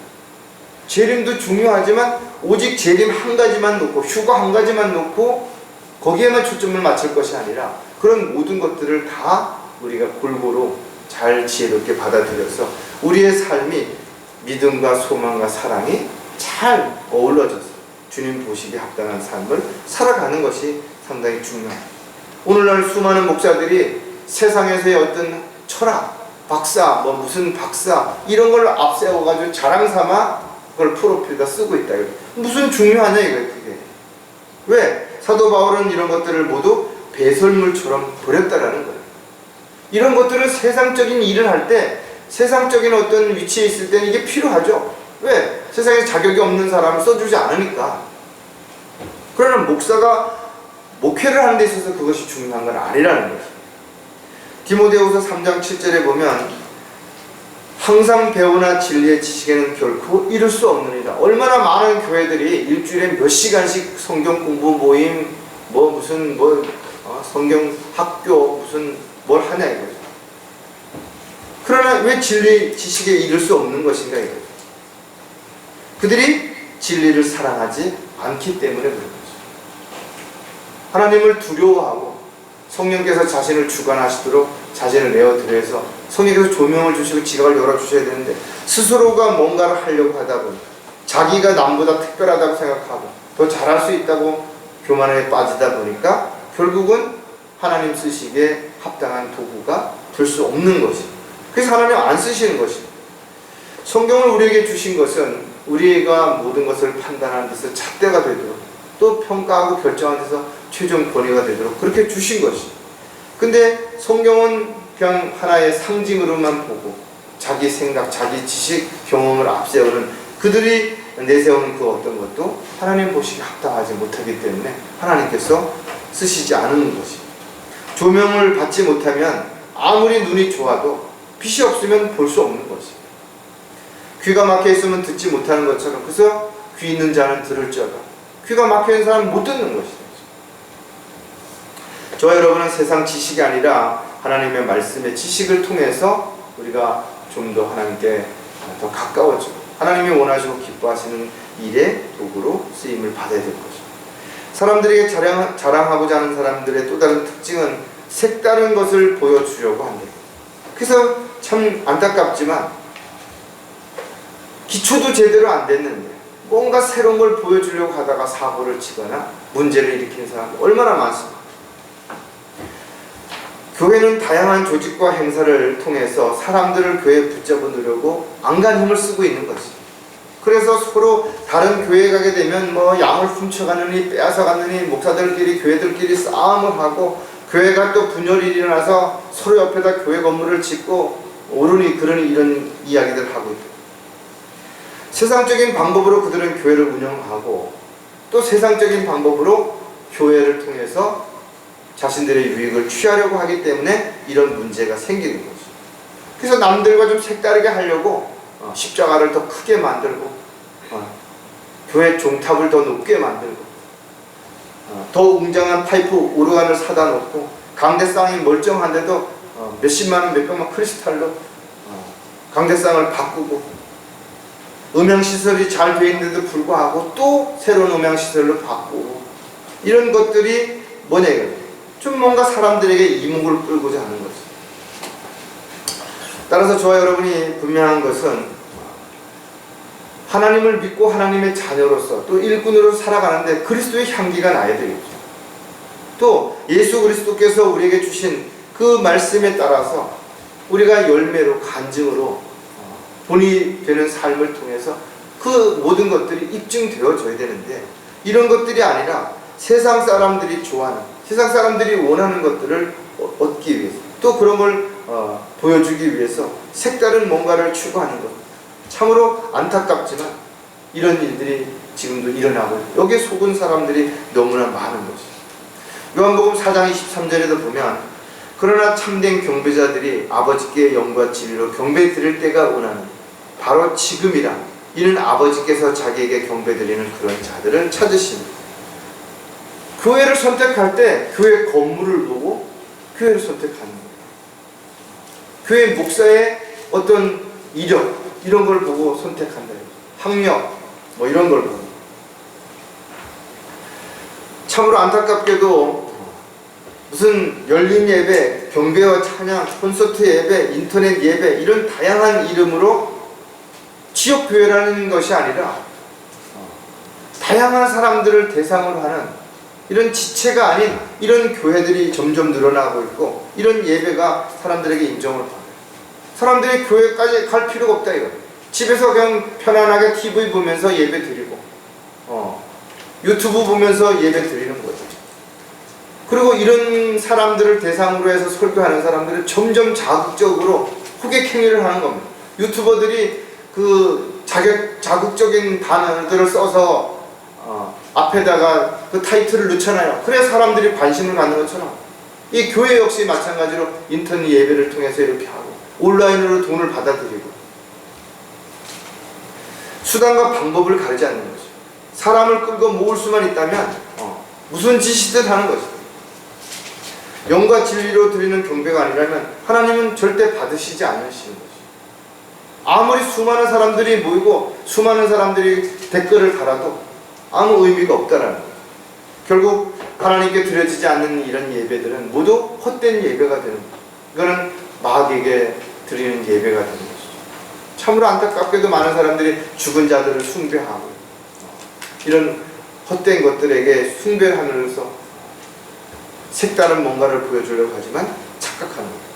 재림도 중요하지만 오직 재림 한 가지만 놓고 휴가 한 가지만 놓고 거기에만 초점을 맞출 것이 아니라 그런 모든 것들을 다 우리가 골고루 잘 지혜롭게 받아들여서 우리의 삶이 믿음과 소망과 사랑이 잘 어우러져서 주님 보시기에 합당한 삶을 살아가는 것이 상당히 중요합니다. 오늘날 수많은 목사들이 세상에서의 어떤 철학, 박사, 무슨 박사 이런 걸 앞세워가지고 자랑삼아 그걸 프로필에다 쓰고 있다. 무슨 중요하냐 이거예요 그게. 왜? 사도 바울은 이런 것들을 모두 배설물처럼 버렸다라는 거예요. 이런 것들은 세상적인 일을 할 때 세상적인 어떤 위치에 있을 때는 이게 필요하죠. 왜? 세상에 자격이 없는 사람을 써주지 않으니까. 그러나 목사가 목회를 하는 데 있어서 그것이 중요한 건 아니라는 거죠. 디모데후서 3장 7절에 보면 항상 배우나 진리의 지식에는 결코 이룰 수 없느니라. 얼마나 많은 교회들이 일주일에 몇 시간씩 성경 공부 모임, 성경 학교, 무슨 뭘 하냐 이거죠. 그러나 왜 진리 지식에 이룰 수 없는 것인가 이거죠. 그들이 진리를 사랑하지 않기 때문에 그런 거죠. 하나님을 두려워하고 성령께서 자신을 주관하시도록 자신을 내어드려서 성령께서 조명을 주시고 지각을 열어주셔야 되는데 스스로가 뭔가를 하려고 하다 보니 자기가 남보다 특별하다고 생각하고 더 잘할 수 있다고 교만에 빠지다 보니까 결국은 하나님 쓰시기에 합당한 도구가 될 수 없는 것입니다. 그래서 하나님 안 쓰시는 것입니다. 성경을 우리에게 주신 것은 우리가 모든 것을 판단하는 데서 잣대가 되도록 또 평가하고 결정하는 데서 최종 권위가 되도록 그렇게 주신 것입니다. 근데 성경은 그냥 하나의 상징으로만 보고 자기 생각, 자기 지식, 경험을 앞세우는 그들이 내세우는 그 어떤 것도 하나님 보시기에 합당하지 못하기 때문에 하나님께서 쓰시지 않은 것입니다. 조명을 받지 못하면 아무리 눈이 좋아도 빛이 없으면 볼 수 없는 것입니다. 귀가 막혀 있으면 듣지 못하는 것처럼 그래서 귀 있는 자는 들을지어다. 귀가 막혀 있는 사람은 못 듣는 것이죠. 저와 여러분은 세상 지식이 아니라 하나님의 말씀의 지식을 통해서 우리가 좀 더 하나님께 더 가까워지고 하나님이 원하시고 기뻐하시는 일의 도구로 쓰임을 받아야 될 것입니다. 사람들에게 자랑하고자 하는 사람들의 또 다른 특징은 색다른 것을 보여주려고 합니다. 그래서 참 안타깝지만 기초도 제대로 안 됐는데 뭔가 새로운 걸 보여주려고 하다가 사고를 치거나 문제를 일으키는 사람이 얼마나 많습니다. 교회는 다양한 조직과 행사를 통해서 사람들을 교회에 붙잡으려고 안간 힘을 쓰고 있는 것입니다. 그래서 서로 다른 교회에 가게 되면 양을 훔쳐가느니 빼앗아가느니 목사들끼리 교회들끼리 싸움을 하고 교회가 또 분열이 일어나서 서로 옆에다 교회 건물을 짓고 오르니 그러니 이런 이야기들을 하고 있다. 세상적인 방법으로 그들은 교회를 운영하고 또 세상적인 방법으로 교회를 통해서 자신들의 유익을 취하려고 하기 때문에 이런 문제가 생기는 거죠. 그래서 남들과 좀 색다르게 하려고 십자가를 더 크게 만들고 교회 종탑을 더 높게 만들고 더 웅장한 파이프 오르간을 사다 놓고 강대상이 멀쩡한데도 몇십만 원, 몇백만 크리스탈로 강대상을 바꾸고 음향시설이 잘 되어 있는데도 불구하고 또 새로운 음향시설로 바꾸고 이런 것들이 뭐냐 이거예요. 좀 뭔가 사람들에게 이목을 끌고자 하는 거죠. 따라서 저와 여러분이 분명한 것은 하나님을 믿고 하나님의 자녀로서 또 일꾼으로 살아가는데 그리스도의 향기가 나야 되겠죠. 또 예수 그리스도께서 우리에게 주신 그 말씀에 따라서 우리가 열매로 간증으로 본이 되는 삶을 통해서 그 모든 것들이 입증되어져야 되는데 이런 것들이 아니라 세상 사람들이 좋아하는, 세상 사람들이 원하는 것들을 얻기 위해서 또 그런 걸 보여주기 위해서 색다른 뭔가를 추구하는 것, 참으로 안타깝지만 이런 일들이 지금도 일어나고 여기에 속은 사람들이 너무나 많은 것이죠. 요한복음 4장 23절에도 보면 그러나 참된 경배자들이 아버지께 영과 진리로 경배 드릴 때가 오나니 바로 지금이라 이는 아버지께서 자기에게 경배 드리는 그런 자들을 찾으십니다. 교회를 선택할 때 교회 건물을 보고 교회를 선택하는 거예요. 교회 목사의 어떤 이력 이런 걸 보고 선택한다. 학력 뭐 이런 걸 보고. 참으로 안타깝게도 무슨 열린 예배, 경배와 찬양, 콘서트 예배, 인터넷 예배 이런 다양한 이름으로 지역교회라는 것이 아니라 다양한 사람들을 대상으로 하는 이런 지체가 아닌 이런 교회들이 점점 늘어나고 있고 이런 예배가 사람들에게 인정을 받아요. 사람들이 교회까지 갈 필요가 없다 이거. 집에서 그냥 편안하게 TV 보면서 예배 드리고 유튜브 보면서 예배 드리는 거죠. 그리고 이런 사람들을 대상으로 해서 설교하는 사람들은 점점 자극적으로 호객행위를 하는 겁니다. 유튜버들이 그 자극적인 단어들을 써서 앞에다가 그 타이틀을 넣잖아요. 그래야 사람들이 관심을 갖는 것처럼 이 교회 역시 마찬가지로 인터넷 예배를 통해서 이렇게 하고 온라인으로 돈을 받아들이고 수단과 방법을 가리지 않는 거죠. 사람을 끌고 모을 수만 있다면 무슨 짓이든 하는 거죠. 영과 진리로 드리는 경배가 아니라면 하나님은 절대 받으시지 않으시는 거죠. 아무리 수많은 사람들이 모이고 수많은 사람들이 댓글을 달아도 아무 의미가 없다라는 거예요. 결국 하나님께 드려지지 않는 이런 예배들은 모두 헛된 예배가 되는 거예요. 이거는 마귀에게 드리는 예배가 되는 것이죠. 참으로 안타깝게도 많은 사람들이 죽은 자들을 숭배하고 이런 헛된 것들에게 숭배를 하면서 색다른 뭔가를 보여주려고 하지만 착각하는 거예요.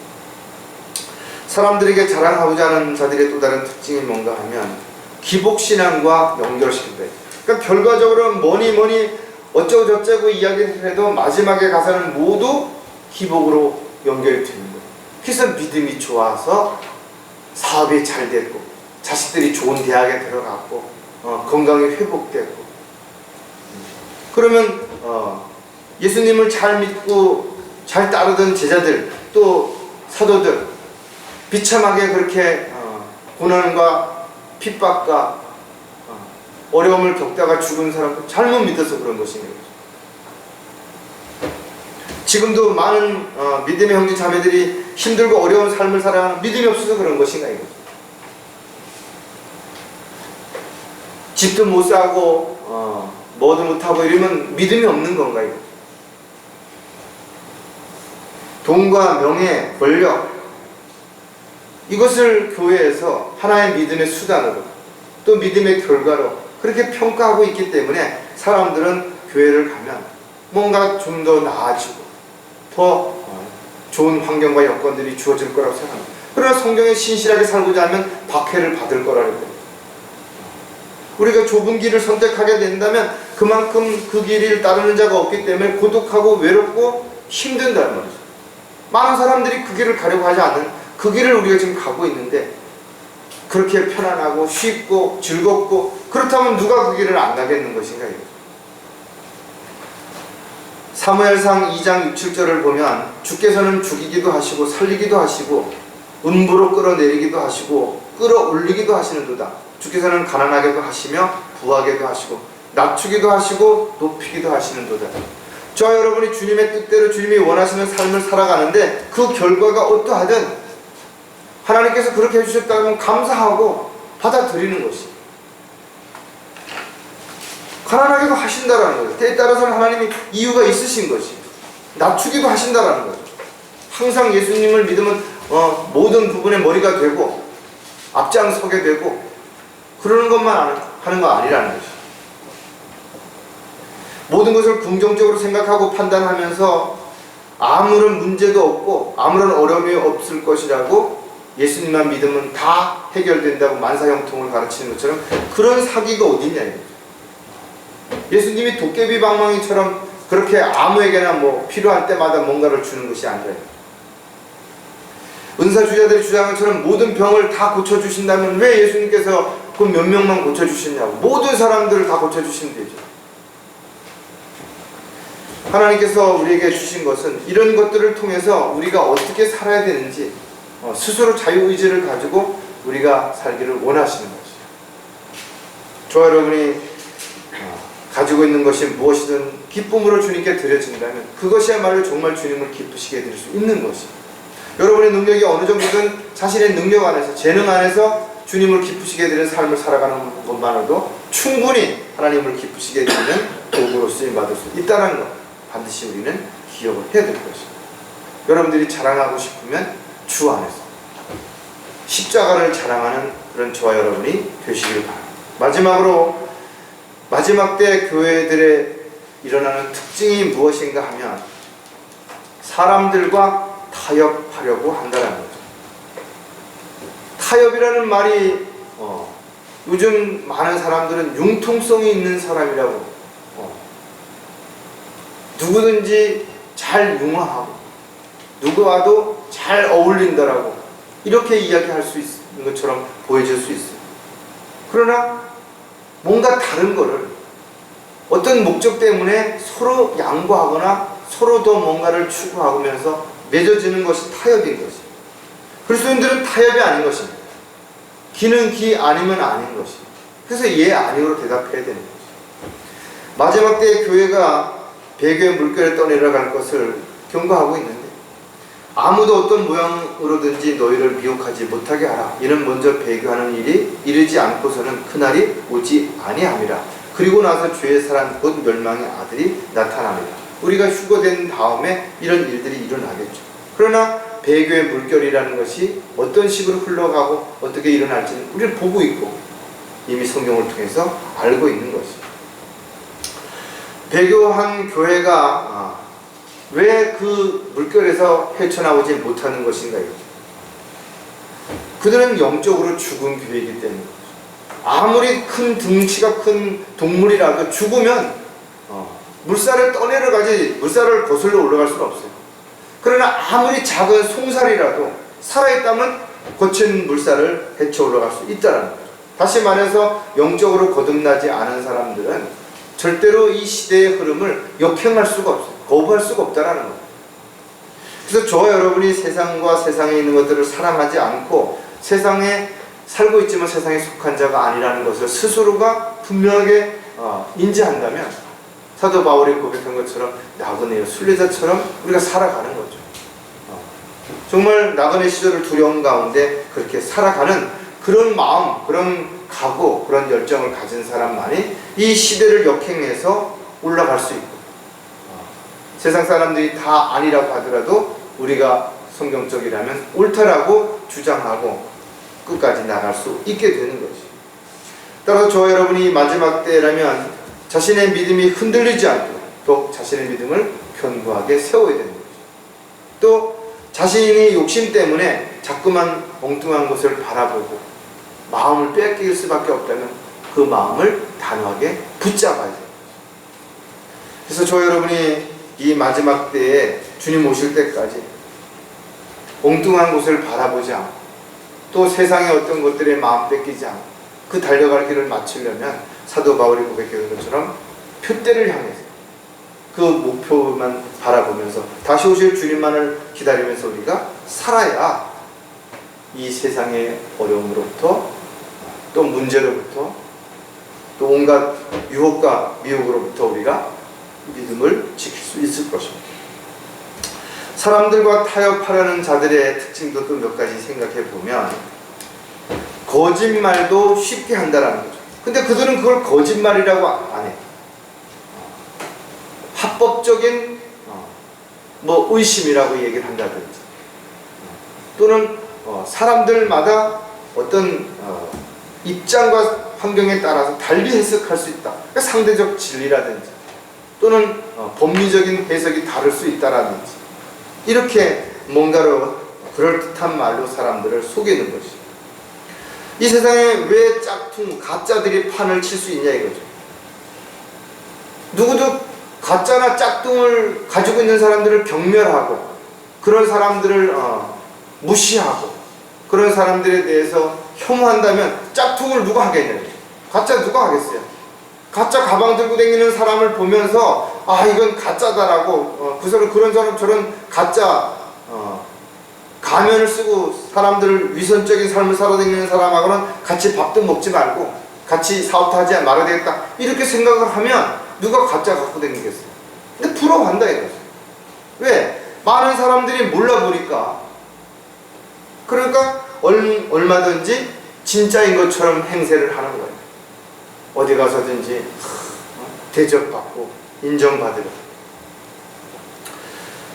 사람들에게 자랑하고자 하는 자들의 또 다른 특징이 뭔가 하면 기복신앙과 연결시킨다. 그러니까 결과적으로 뭐니 어쩌고 저쩌고 이야기를 해도 마지막에 가서는 모두 기복으로 연결이 되는 거예요. 그래서 믿음이 좋아서 사업이 잘 됐고 자식들이 좋은 대학에 들어갔고 건강이 회복됐고 그러면 예수님을 잘 믿고 잘 따르던 제자들 또 사도들 비참하게 그렇게 고난과 핍박과 어려움을 겪다가 죽은 사람들 잘못 믿어서 그런 것인 거죠. 지금도 많은 믿음의 형제 자매들이 힘들고 어려운 삶을 살아가는 믿음이 없어서 그런 것인가 이거죠. 집도 못 사고 뭐도 못하고 이러면 믿음이 없는 건가 이거. 돈과 명예, 권력 이것을 교회에서 하나의 믿음의 수단으로 또 믿음의 결과로 그렇게 평가하고 있기 때문에 사람들은 교회를 가면 뭔가 좀 더 나아지고 더 좋은 환경과 여건들이 주어질 거라고 생각합니다. 그러나 성경에 신실하게 살고자 하면 박해를 받을 거라고 합니다. 우리가 좁은 길을 선택하게 된다면 그만큼 그 길을 따르는 자가 없기 때문에 고독하고 외롭고 힘든다는 말이죠. 많은 사람들이 그 길을 가려고 하지 않는 그 길을 우리가 지금 가고 있는데 그렇게 편안하고 쉽고 즐겁고 그렇다면 누가 그 길을 안 가겠는 것인가 이거죠. 사무엘상 2장 6, 7절을 보면 주께서는 죽이기도 하시고 살리기도 하시고 음부로 끌어내리기도 하시고 끌어올리기도 하시는도다. 주께서는 가난하게도 하시며 부하게도 하시고 낮추기도 하시고 높이기도 하시는도다. 저와 여러분이 주님의 뜻대로 주님이 원하시는 삶을 살아가는데 그 결과가 어떠하든 하나님께서 그렇게 해주셨다면 감사하고 받아들이는 것이 가난하게도 하신다라는 거죠. 때에 따라서는 하나님이 이유가 있으신 것이 낮추기도 하신다라는 거죠. 항상 예수님을 믿으면 모든 부분의 머리가 되고 앞장서게 되고 그러는 것만 하는 거 아니라는 것이. 모든 것을 긍정적으로 생각하고 판단하면서 아무런 문제도 없고 아무런 어려움이 없을 것이라고 예수님만 믿으면 다 해결된다고 만사형통을 가르치는 것처럼 그런 사기가 어딨냐 이거죠. 예수님이 도깨비 방망이처럼 그렇게 아무에게나 뭐 필요한 때마다 뭔가를 주는 것이 아니라 은사주자들이 주장한 것처럼 모든 병을 다 고쳐주신다면 왜 예수님께서 그 몇 명만 고쳐주시냐고. 모든 사람들을 다 고쳐주시면 되죠. 하나님께서 우리에게 주신 것은 이런 것들을 통해서 우리가 어떻게 살아야 되는지 스스로 자유의지를 가지고 우리가 살기를 원하시는 것이죠. 저와 여러분이 가지고 있는 것이 무엇이든 기쁨으로 주님께 드려진다면 그것이야말로 정말 주님을 기쁘시게 해드릴 수 있는 것이죠. 여러분의 능력이 어느 정도든 자신의 능력 안에서, 재능 안에서 주님을 기쁘시게 해드리는 삶을 살아가는 것만으로도 충분히 하나님을 기쁘시게 해드리는 도구로 쓰임받을 수 있다는 것 반드시 우리는 기억을 해야 될 것입니다. 여러분들이 자랑하고 싶으면 주 안에서 십자가를 자랑하는 그런 저와 여러분이 되시길 바랍니다. 마지막으로 마지막 때 교회들의 일어나는 특징이 무엇인가 하면 사람들과 타협하려고 한다는 거죠. 타협이라는 말이 요즘 많은 사람들은 융통성이 있는 사람이라고 누구든지 잘 융화하고 누구와도 잘 어울린다라고 이렇게 이야기할 수 있는 것처럼 보여질 수 있어요. 그러나 뭔가 다른 거를 어떤 목적 때문에 서로 양보하거나 서로 더 뭔가를 추구하면서 맺어지는 것이 타협인 것입니다. 그리스도인들은 타협이 아닌 것입니다. 기는 기 아니면 아닌 것입니다. 그래서 예 아니오로 대답해야 되는 것입니다. 마지막 때의 교회가 배교의 물결에 떠내려갈 것을 경고하고 있는데 아무도 어떤 모양으로든지 너희를 미혹하지 못하게 하라. 이는 먼저 배교하는 일이 이르지 않고서는 그날이 오지 아니함이라. 그리고 나서 죄의 사람 곧 멸망의 아들이 나타납니다. 우리가 휴거된 다음에 이런 일들이 일어나겠죠. 그러나 배교의 물결이라는 것이 어떤 식으로 흘러가고 어떻게 일어날지는 우리는 보고 있고 이미 성경을 통해서 알고 있는 것입니다. 배교한 교회가 왜 그 물결에서 헤쳐나오지 못하는 것인가 이거죠. 그들은 영적으로 죽은 교회이기 때문에 아무리 큰 덩치가 큰 동물이라도 죽으면 물살을 떠내려가지 물살을 거슬러 올라갈 수는 없어요. 그러나 아무리 작은 송사리라도 살아있다면 거친 물살을 헤쳐 올라갈 수 있다는 거죠. 다시 말해서 영적으로 거듭나지 않은 사람들은 절대로 이 시대의 흐름을 역행할 수가 없어요. 거부할 수가 없다는 거예요. 그래서 저와 여러분이 세상과 세상에 있는 것들을 사랑하지 않고 세상에 살고 있지만 세상에 속한 자가 아니라는 것을 스스로가 분명하게 인지한다면 사도 바울이 고백한 것처럼 나그네의 순례자처럼 우리가 살아가는 거죠. 정말 나그네 시절을 두려운 가운데 그렇게 살아가는 그런 마음, 그런 각오, 그런 열정을 가진 사람만이 이 시대를 역행해서 올라갈 수 있고 세상 사람들이 다 아니라고 하더라도 우리가 성경적이라면 옳다라고 주장하고 끝까지 나갈 수 있게 되는 것이. 따라서 저와 여러분이 마지막 때라면 자신의 믿음이 흔들리지 않도록 또 자신의 믿음을 견고하게 세워야 되는 것이. 또 자신이 욕심 때문에 자꾸만 엉뚱한 것을 바라보고 마음을 뺏길 수밖에 없다면 그 마음을 단호하게 붙잡아야 돼요. 그래서 저와 여러분이 이 마지막 때에 주님 오실 때까지 엉뚱한 곳을 바라보지 않고 또 세상의 어떤 것들에 마음 뺏기지 않고 그 달려갈 길을 마치려면 사도 바울이 고백했던 것처럼 표대를 향해서 그 목표만 바라보면서 다시 오실 주님만을 기다리면서 우리가 살아야 이 세상의 어려움으로부터 또 문제로부터 또 온갖 유혹과 미혹으로부터 우리가 믿음을 지킬 수 있을 것입니다. 사람들과 타협하려는 자들의 특징도 또 몇 가지 생각해 보면 거짓말도 쉽게 한다라는 거죠. 근데 그들은 그걸 거짓말이라고 안 해. 합법적인 의심이라고 얘기를 한다든지 또는 사람들마다 어떤 입장과 환경에 따라서 달리 해석할 수 있다. 그러니까 상대적 진리라든지 또는 법리적인 해석이 다를 수 있다라든지 이렇게 뭔가로 그럴듯한 말로 사람들을 속이는 것이. 이 세상에 왜 짝퉁, 가짜들이 판을 칠 수 있냐 이거죠. 누구도 가짜나 짝퉁을 가지고 있는 사람들을 경멸하고 그런 사람들을 무시하고 그런 사람들에 대해서 혐오한다면 짝퉁을 누가 하겠냐고. 가짜 누가 하겠어요. 가짜 가방 들고 다니는 사람을 보면서 아 이건 가짜다라고 그 사람 그런 사람 저런 가짜 가면을 쓰고 사람들을 위선적인 삶을 살아다니는 사람하고는 같이 밥도 먹지 말고 같이 사업도 하지 말아야 되겠다 이렇게 생각을 하면 누가 가짜 갖고 다니겠어요. 근데 부러워한다 이거죠. 왜? 많은 사람들이 몰라보니까. 그러니까 얼마든지 진짜인 것처럼 행세를 하는 거예요. 어디 가서든지 대접받고 인정받으려.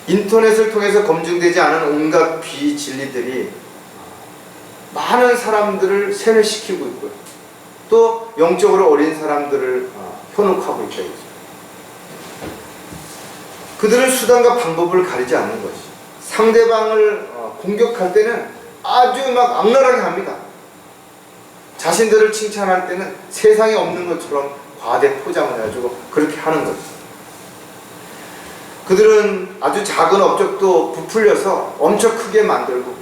인터넷을 통해서 검증되지 않은 온갖 비진리들이 많은 사람들을 세뇌시키고 있고요. 또 영적으로 어린 사람들을 현혹하고 있다. 그들은 수단과 방법을 가리지 않는 것이. 상대방을 공격할 때는 아주 막 악랄하게 합니다. 자신들을 칭찬할 때는 세상에 없는 것처럼 과대 포장을 해가지고 그렇게 하는 거죠. 그들은 아주 작은 업적도 부풀려서 엄청 크게 만들고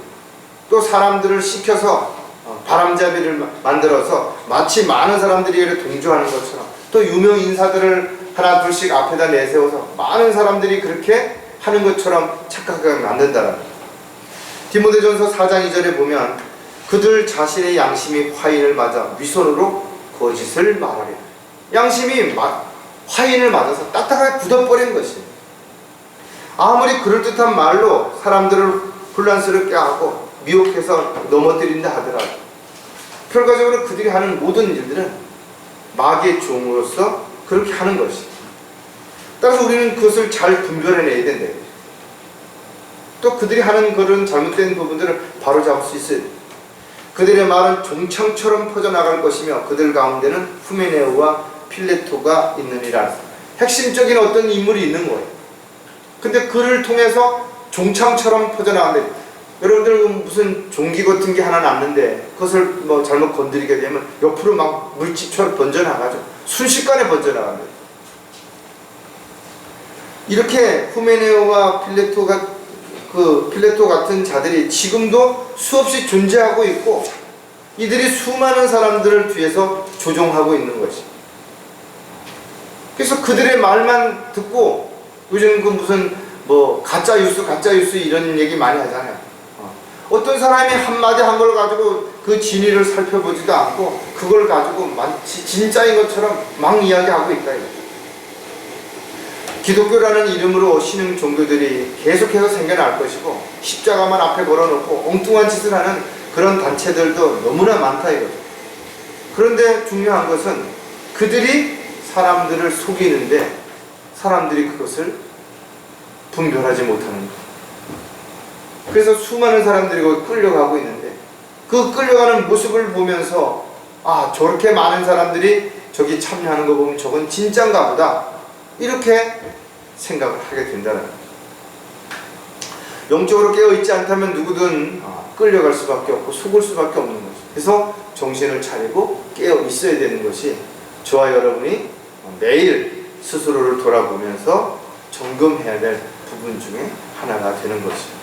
또 사람들을 시켜서 바람잡이를 만들어서 마치 많은 사람들이 동조하는 것처럼 또 유명 인사들을 하나 둘씩 앞에다 내세워서 많은 사람들이 그렇게 하는 것처럼 착각하게 만든다는 거예요. 디모데전서 4장 2절에 보면 그들 자신의 양심이 화인을 맞아 위선으로 거짓을 말하려. 양심이 화인을 맞아서 딱딱하게 굳어버린 것이에요. 아무리 그럴듯한 말로 사람들을 혼란스럽게 하고 미혹해서 넘어뜨린다 하더라도 결과적으로 그들이 하는 모든 일들은 마귀의 종으로서 그렇게 하는 것이. 따라서 우리는 그것을 잘 분별해내야 된다. 또 그들이 하는 그런 잘못된 부분들을 바로잡을 수 있어요. 그들의 말은 종창처럼 퍼져나갈 것이며 그들 가운데는 후메네오와 필레토가 있느니라. 핵심적인 어떤 인물이 있는 거예요. 근데 그를 통해서 종창처럼 퍼져나가는데 여러분들 무슨 종기 같은 게 하나 났는데 그것을 뭐 잘못 건드리게 되면 옆으로 막 물집처럼 번져나가죠. 순식간에 번져나갑니다. 이렇게 후메네오와 필레토 같은 자들이 지금도 수없이 존재하고 있고 이들이 수많은 사람들을 뒤에서 조종하고 있는 것이. 그래서 그들의 말만 듣고 요즘 그 무슨 뭐 가짜 뉴스 이런 얘기 많이 하잖아요. 어떤 사람이 한마디 한 걸 가지고 그 진위를 살펴보지도 않고 그걸 가지고 마치 진짜인 것처럼 막 이야기하고 있다. 기독교라는 이름으로 신흥 종교들이 계속해서 생겨날 것이고 십자가만 앞에 걸어놓고 엉뚱한 짓을 하는 그런 단체들도 너무나 많다 이거죠. 그런데 중요한 것은 그들이 사람들을 속이는데 사람들이 그것을 분별하지 못하는 거예요. 그래서 수많은 사람들이 거기 끌려가고 있는데 그 끌려가는 모습을 보면서 아 저렇게 많은 사람들이 저기 참여하는 거 보면 저건 진짠가 보다 이렇게 생각을 하게 된다는 거예요. 영적으로 깨어있지 않다면 누구든 끌려갈 수밖에 없고 속을 수밖에 없는 거죠. 그래서 정신을 차리고 깨어 있어야 되는 것이 저와 여러분이 매일 스스로를 돌아보면서 점검해야 될 부분 중에 하나가 되는 것이죠.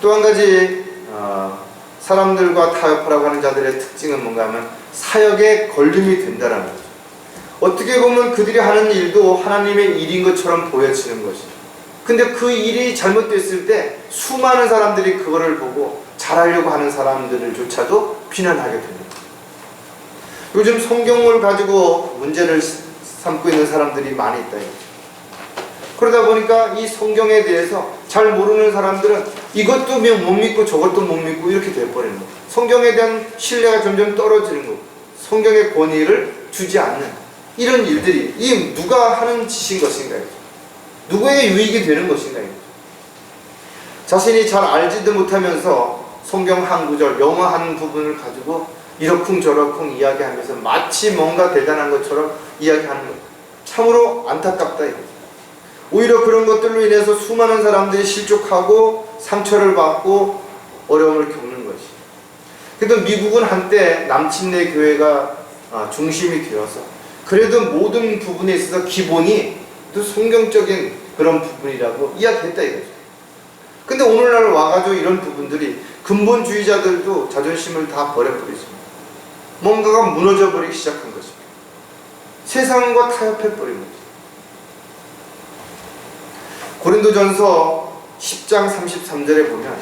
또 한 가지 사람들과 타협하라고 하는 자들의 특징은 뭔가 하면 사역에 걸림이 된다는 거죠. 어떻게 보면 그들이 하는 일도 하나님의 일인 것처럼 보여지는 것이죠. 근데 그 일이 잘못됐을 때 수많은 사람들이 그거를 보고 잘하려고 하는 사람들조차도 비난하게 됩니다. 요즘 성경을 가지고 문제를 삼고 있는 사람들이 많이 있다. 그러다 보니까 이 성경에 대해서 잘 모르는 사람들은 이것도 못 믿고 저것도 못 믿고 이렇게 돼버리는 거예요. 성경에 대한 신뢰가 점점 떨어지는 거고 성경의 권위를 주지 않는 이런 일들이 이 누가 하는 짓인 것인가요? 누구에게 유익이 되는 것인가요? 자신이 잘 알지도 못하면서 성경 한 구절, 영어 한 부분을 가지고 이러쿵저러쿵 이야기하면서 마치 뭔가 대단한 것처럼 이야기하는 것, 참으로 안타깝다 이거죠. 오히려 그런 것들로 인해서 수많은 사람들이 실족하고 상처를 받고 어려움을 겪는 것이. 그래도 미국은 한때 남침내 교회가 중심이 되어서 그래도 모든 부분에 있어서 기본이 또 성경적인 그런 부분이라고 이야기했다 이거죠. 근데 오늘날 와가지고 이런 부분들이 근본주의자들도 자존심을 다 버려버리죠. 뭔가가 무너져버리기 시작한 것입니다. 세상과 타협해버린 거죠. 고린도전서 10장 33절에 보면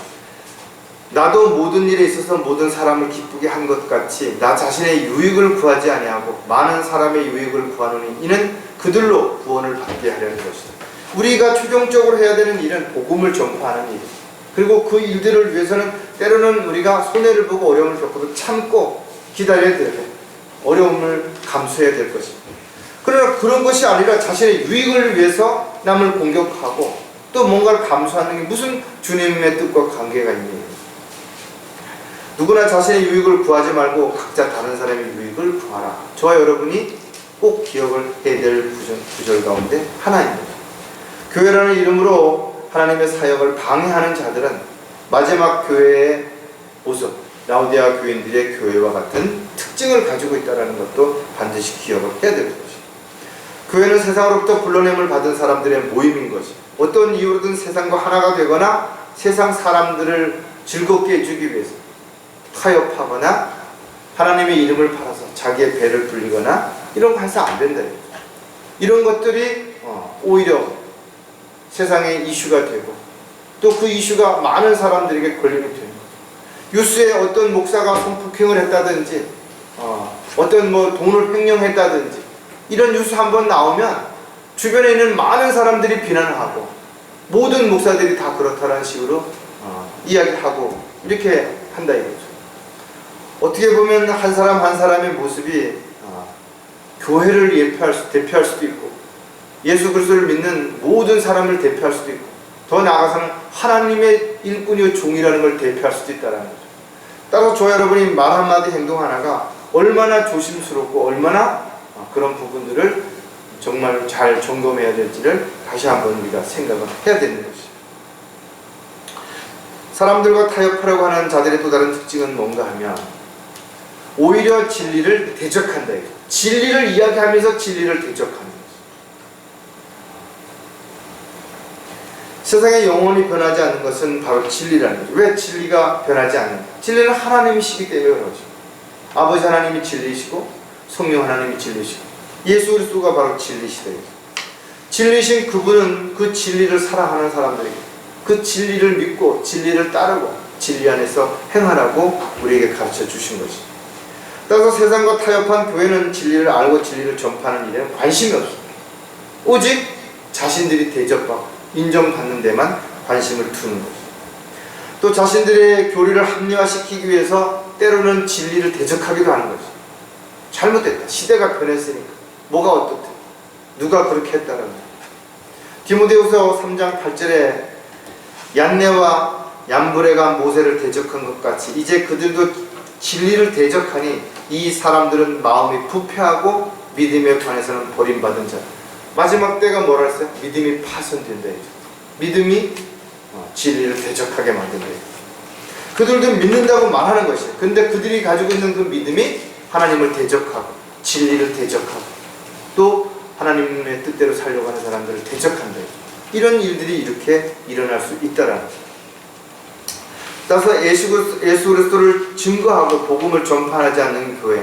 나도 모든 일에 있어서 모든 사람을 기쁘게 한 것 같이 나 자신의 유익을 구하지 아니하고 많은 사람의 유익을 구하노니 이는 그들로 구원을 받게 하려는 것이다. 우리가 최종적으로 해야 되는 일은 복음을 전파하는 일, 그리고 그 일들을 위해서는 때로는 우리가 손해를 보고 어려움을 겪어도 참고 기다려야 돼. 어려움을 감수해야 될 것입니다. 그러나 그런 것이 아니라 자신의 유익을 위해서 남을 공격하고 또 뭔가를 감수하는 게 무슨 주님의 뜻과 관계가 있느냐. 누구나 자신의 유익을 구하지 말고 각자 다른 사람의 유익을 구하라. 저와 여러분이 꼭 기억을 해야 될 구절 가운데 하나입니다. 교회라는 이름으로 하나님의 사역을 방해하는 자들은 마지막 교회의 모습, 라오디아 교인들의 교회와 같은 특징을 가지고 있다는 것도 반드시 기억을 해야 될 것입니다. 교회는 세상으로부터 불러냄을 받은 사람들의 모임인 것이, 어떤 이유로든 세상과 하나가 되거나 세상 사람들을 즐겁게 해주기 위해서 타협하거나 하나님의 이름을 팔아서 자기의 배를 불리거나 이런 거 해서 안 된다. 이런 것들이 오히려 세상의 이슈가 되고 또 그 이슈가 많은 사람들에게 걸리게 되는 거죠. 뉴스에 어떤 목사가 성폭행을 했다든지 어떤 돈을 횡령했다든지 이런 뉴스 한번 나오면 주변에 있는 많은 사람들이 비난하고 모든 목사들이 다 그렇다는 식으로 이야기하고 이렇게 한다 이거죠. 어떻게 보면 한 사람 한 사람의 모습이 교회를 대표할 수도 있고 예수 그리스도를 믿는 모든 사람을 대표할 수도 있고 더 나아가서는 하나님의 일꾼이요 종이라는 걸 대표할 수도 있다는 거죠. 따라서 저와 여러분이 말 한마디 행동 하나가 얼마나 조심스럽고 얼마나 그런 부분들을 정말 잘 점검해야 될지를 다시 한번 우리가 생각을 해야 되는 것이죠. 사람들과 타협하려고 하는 자들의 또 다른 특징은 뭔가 하면 오히려 진리를 대적한다. 진리를 이야기하면서 진리를 대적하는 거죠. 세상에 영원히 변하지 않는 것은 바로 진리라는 거죠. 왜 진리가 변하지 않는가? 진리는 하나님이시기 때문에 그러죠. 아버지 하나님이 진리이시고 성령 하나님이 진리이시고 예수 그리스도가 바로 진리시다. 진리신 그분은 그 진리를 사랑하는 사람들에게 그 진리를 믿고 진리를 따르고 진리 안에서 행하라고 우리에게 가르쳐 주신 것입니다. 따라서 세상과 타협한 교회는 진리를 알고 진리를 전파하는 일에는 관심이 없습니다. 오직 자신들이 대접받고 인정받는 데만 관심을 두는 것입니다. 또 자신들의 교리를 합리화시키기 위해서 때로는 진리를 대적하기도 하는 것입니다. 잘못됐다. 시대가 변했으니까. 뭐가 어떻다. 누가 그렇게 했다는 거예요. 디모데후서 3장 8절에 얀네와 얀브레가 모세를 대적한 것 같이 이제 그들도 진리를 대적하니 이 사람들은 마음이 부패하고 믿음에 관해서는 버림받은 자. 마지막 때가 뭐라 했어요? 믿음이 파손된다. 믿음이 진리를 대적하게 만든다. 그들도 믿는다고 말하는 것이에요. 근데 그들이 가지고 있는 그 믿음이 하나님을 대적하고 진리를 대적하고 또 하나님의 뜻대로 살려고 하는 사람들을 대적한다. 이런 일들이 이렇게 일어날 수 있다라는 거죠. 따라서 예수 그리스도를 증거하고 복음을 전파하지 않는 교회,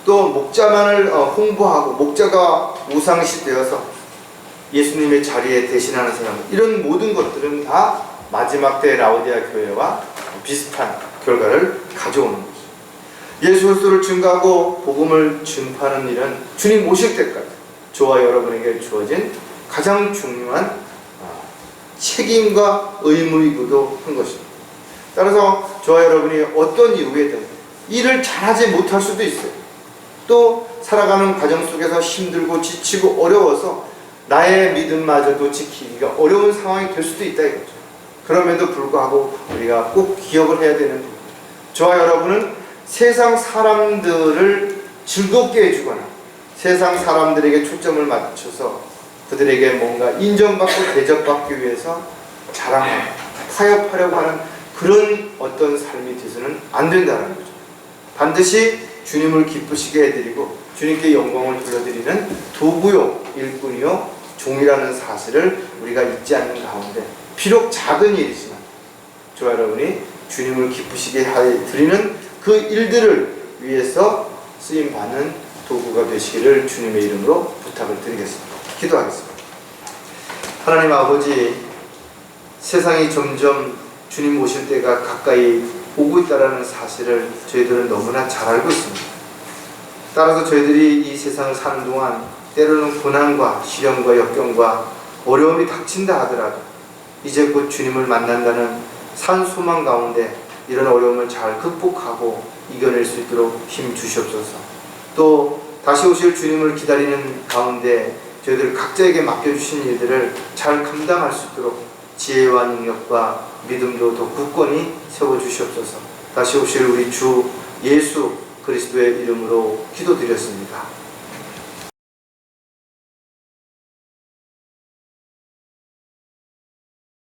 또 목자만을 홍보하고 목자가 우상시 되어서 예수님의 자리에 대신하는 사람, 이런 모든 것들은 다 마지막 때 라오디아 교회와 비슷한 결과를 가져오는 것이죠. 예수 그리스도를 증거하고 복음을 전파하는 일은 주님 오실 때까지 저와 여러분에게 주어진 가장 중요한 책임과 의무이기도 한 것입니다. 따라서 저와 여러분이 어떤 이유에든 일을 잘하지 못할 수도 있어요. 또 살아가는 과정 속에서 힘들고 지치고 어려워서 나의 믿음마저도 지키기가 어려운 상황이 될 수도 있다 이거죠. 그럼에도 불구하고 우리가 꼭 기억을 해야 되는 부분, 저와 여러분은 세상 사람들을 즐겁게 해주거나 세상 사람들에게 초점을 맞춰서 그들에게 뭔가 인정받고 대접받기 위해서 자랑하고 타협하려고 하는 그런 어떤 삶이 되서는 안 된다는 거죠. 반드시 주님을 기쁘시게 해드리고 주님께 영광을 돌려드리는 도구요, 일꾼이요, 종이라는 사실을 우리가 잊지 않는 가운데 비록 작은 일이지만 저와 여러분이 주님을 기쁘시게 해드리는 그 일들을 위해서 쓰임받는 도구가 되시기를 주님의 이름으로 부탁을 드리겠습니다. 기도하겠습니다. 하나님 아버지, 세상이 점점 주님 오실 때가 가까이 오고 있다는 사실을 저희들은 너무나 잘 알고 있습니다. 따라서 저희들이 이 세상을 사는 동안 때로는 고난과 시련과 역경과 어려움이 닥친다 하더라도 이제 곧 주님을 만난다는 산 소망 가운데 이런 어려움을 잘 극복하고 이겨낼 수 있도록 힘 주시옵소서. 또 다시 오실 주님을 기다리는 가운데 저희들 각자에게 맡겨주신 일들을 잘 감당할 수 있도록 지혜와 능력과 믿음도 더 굳건히 세워주시옵소서. 다시 오실 우리 주 예수 그리스도의 이름으로 기도드렸습니다.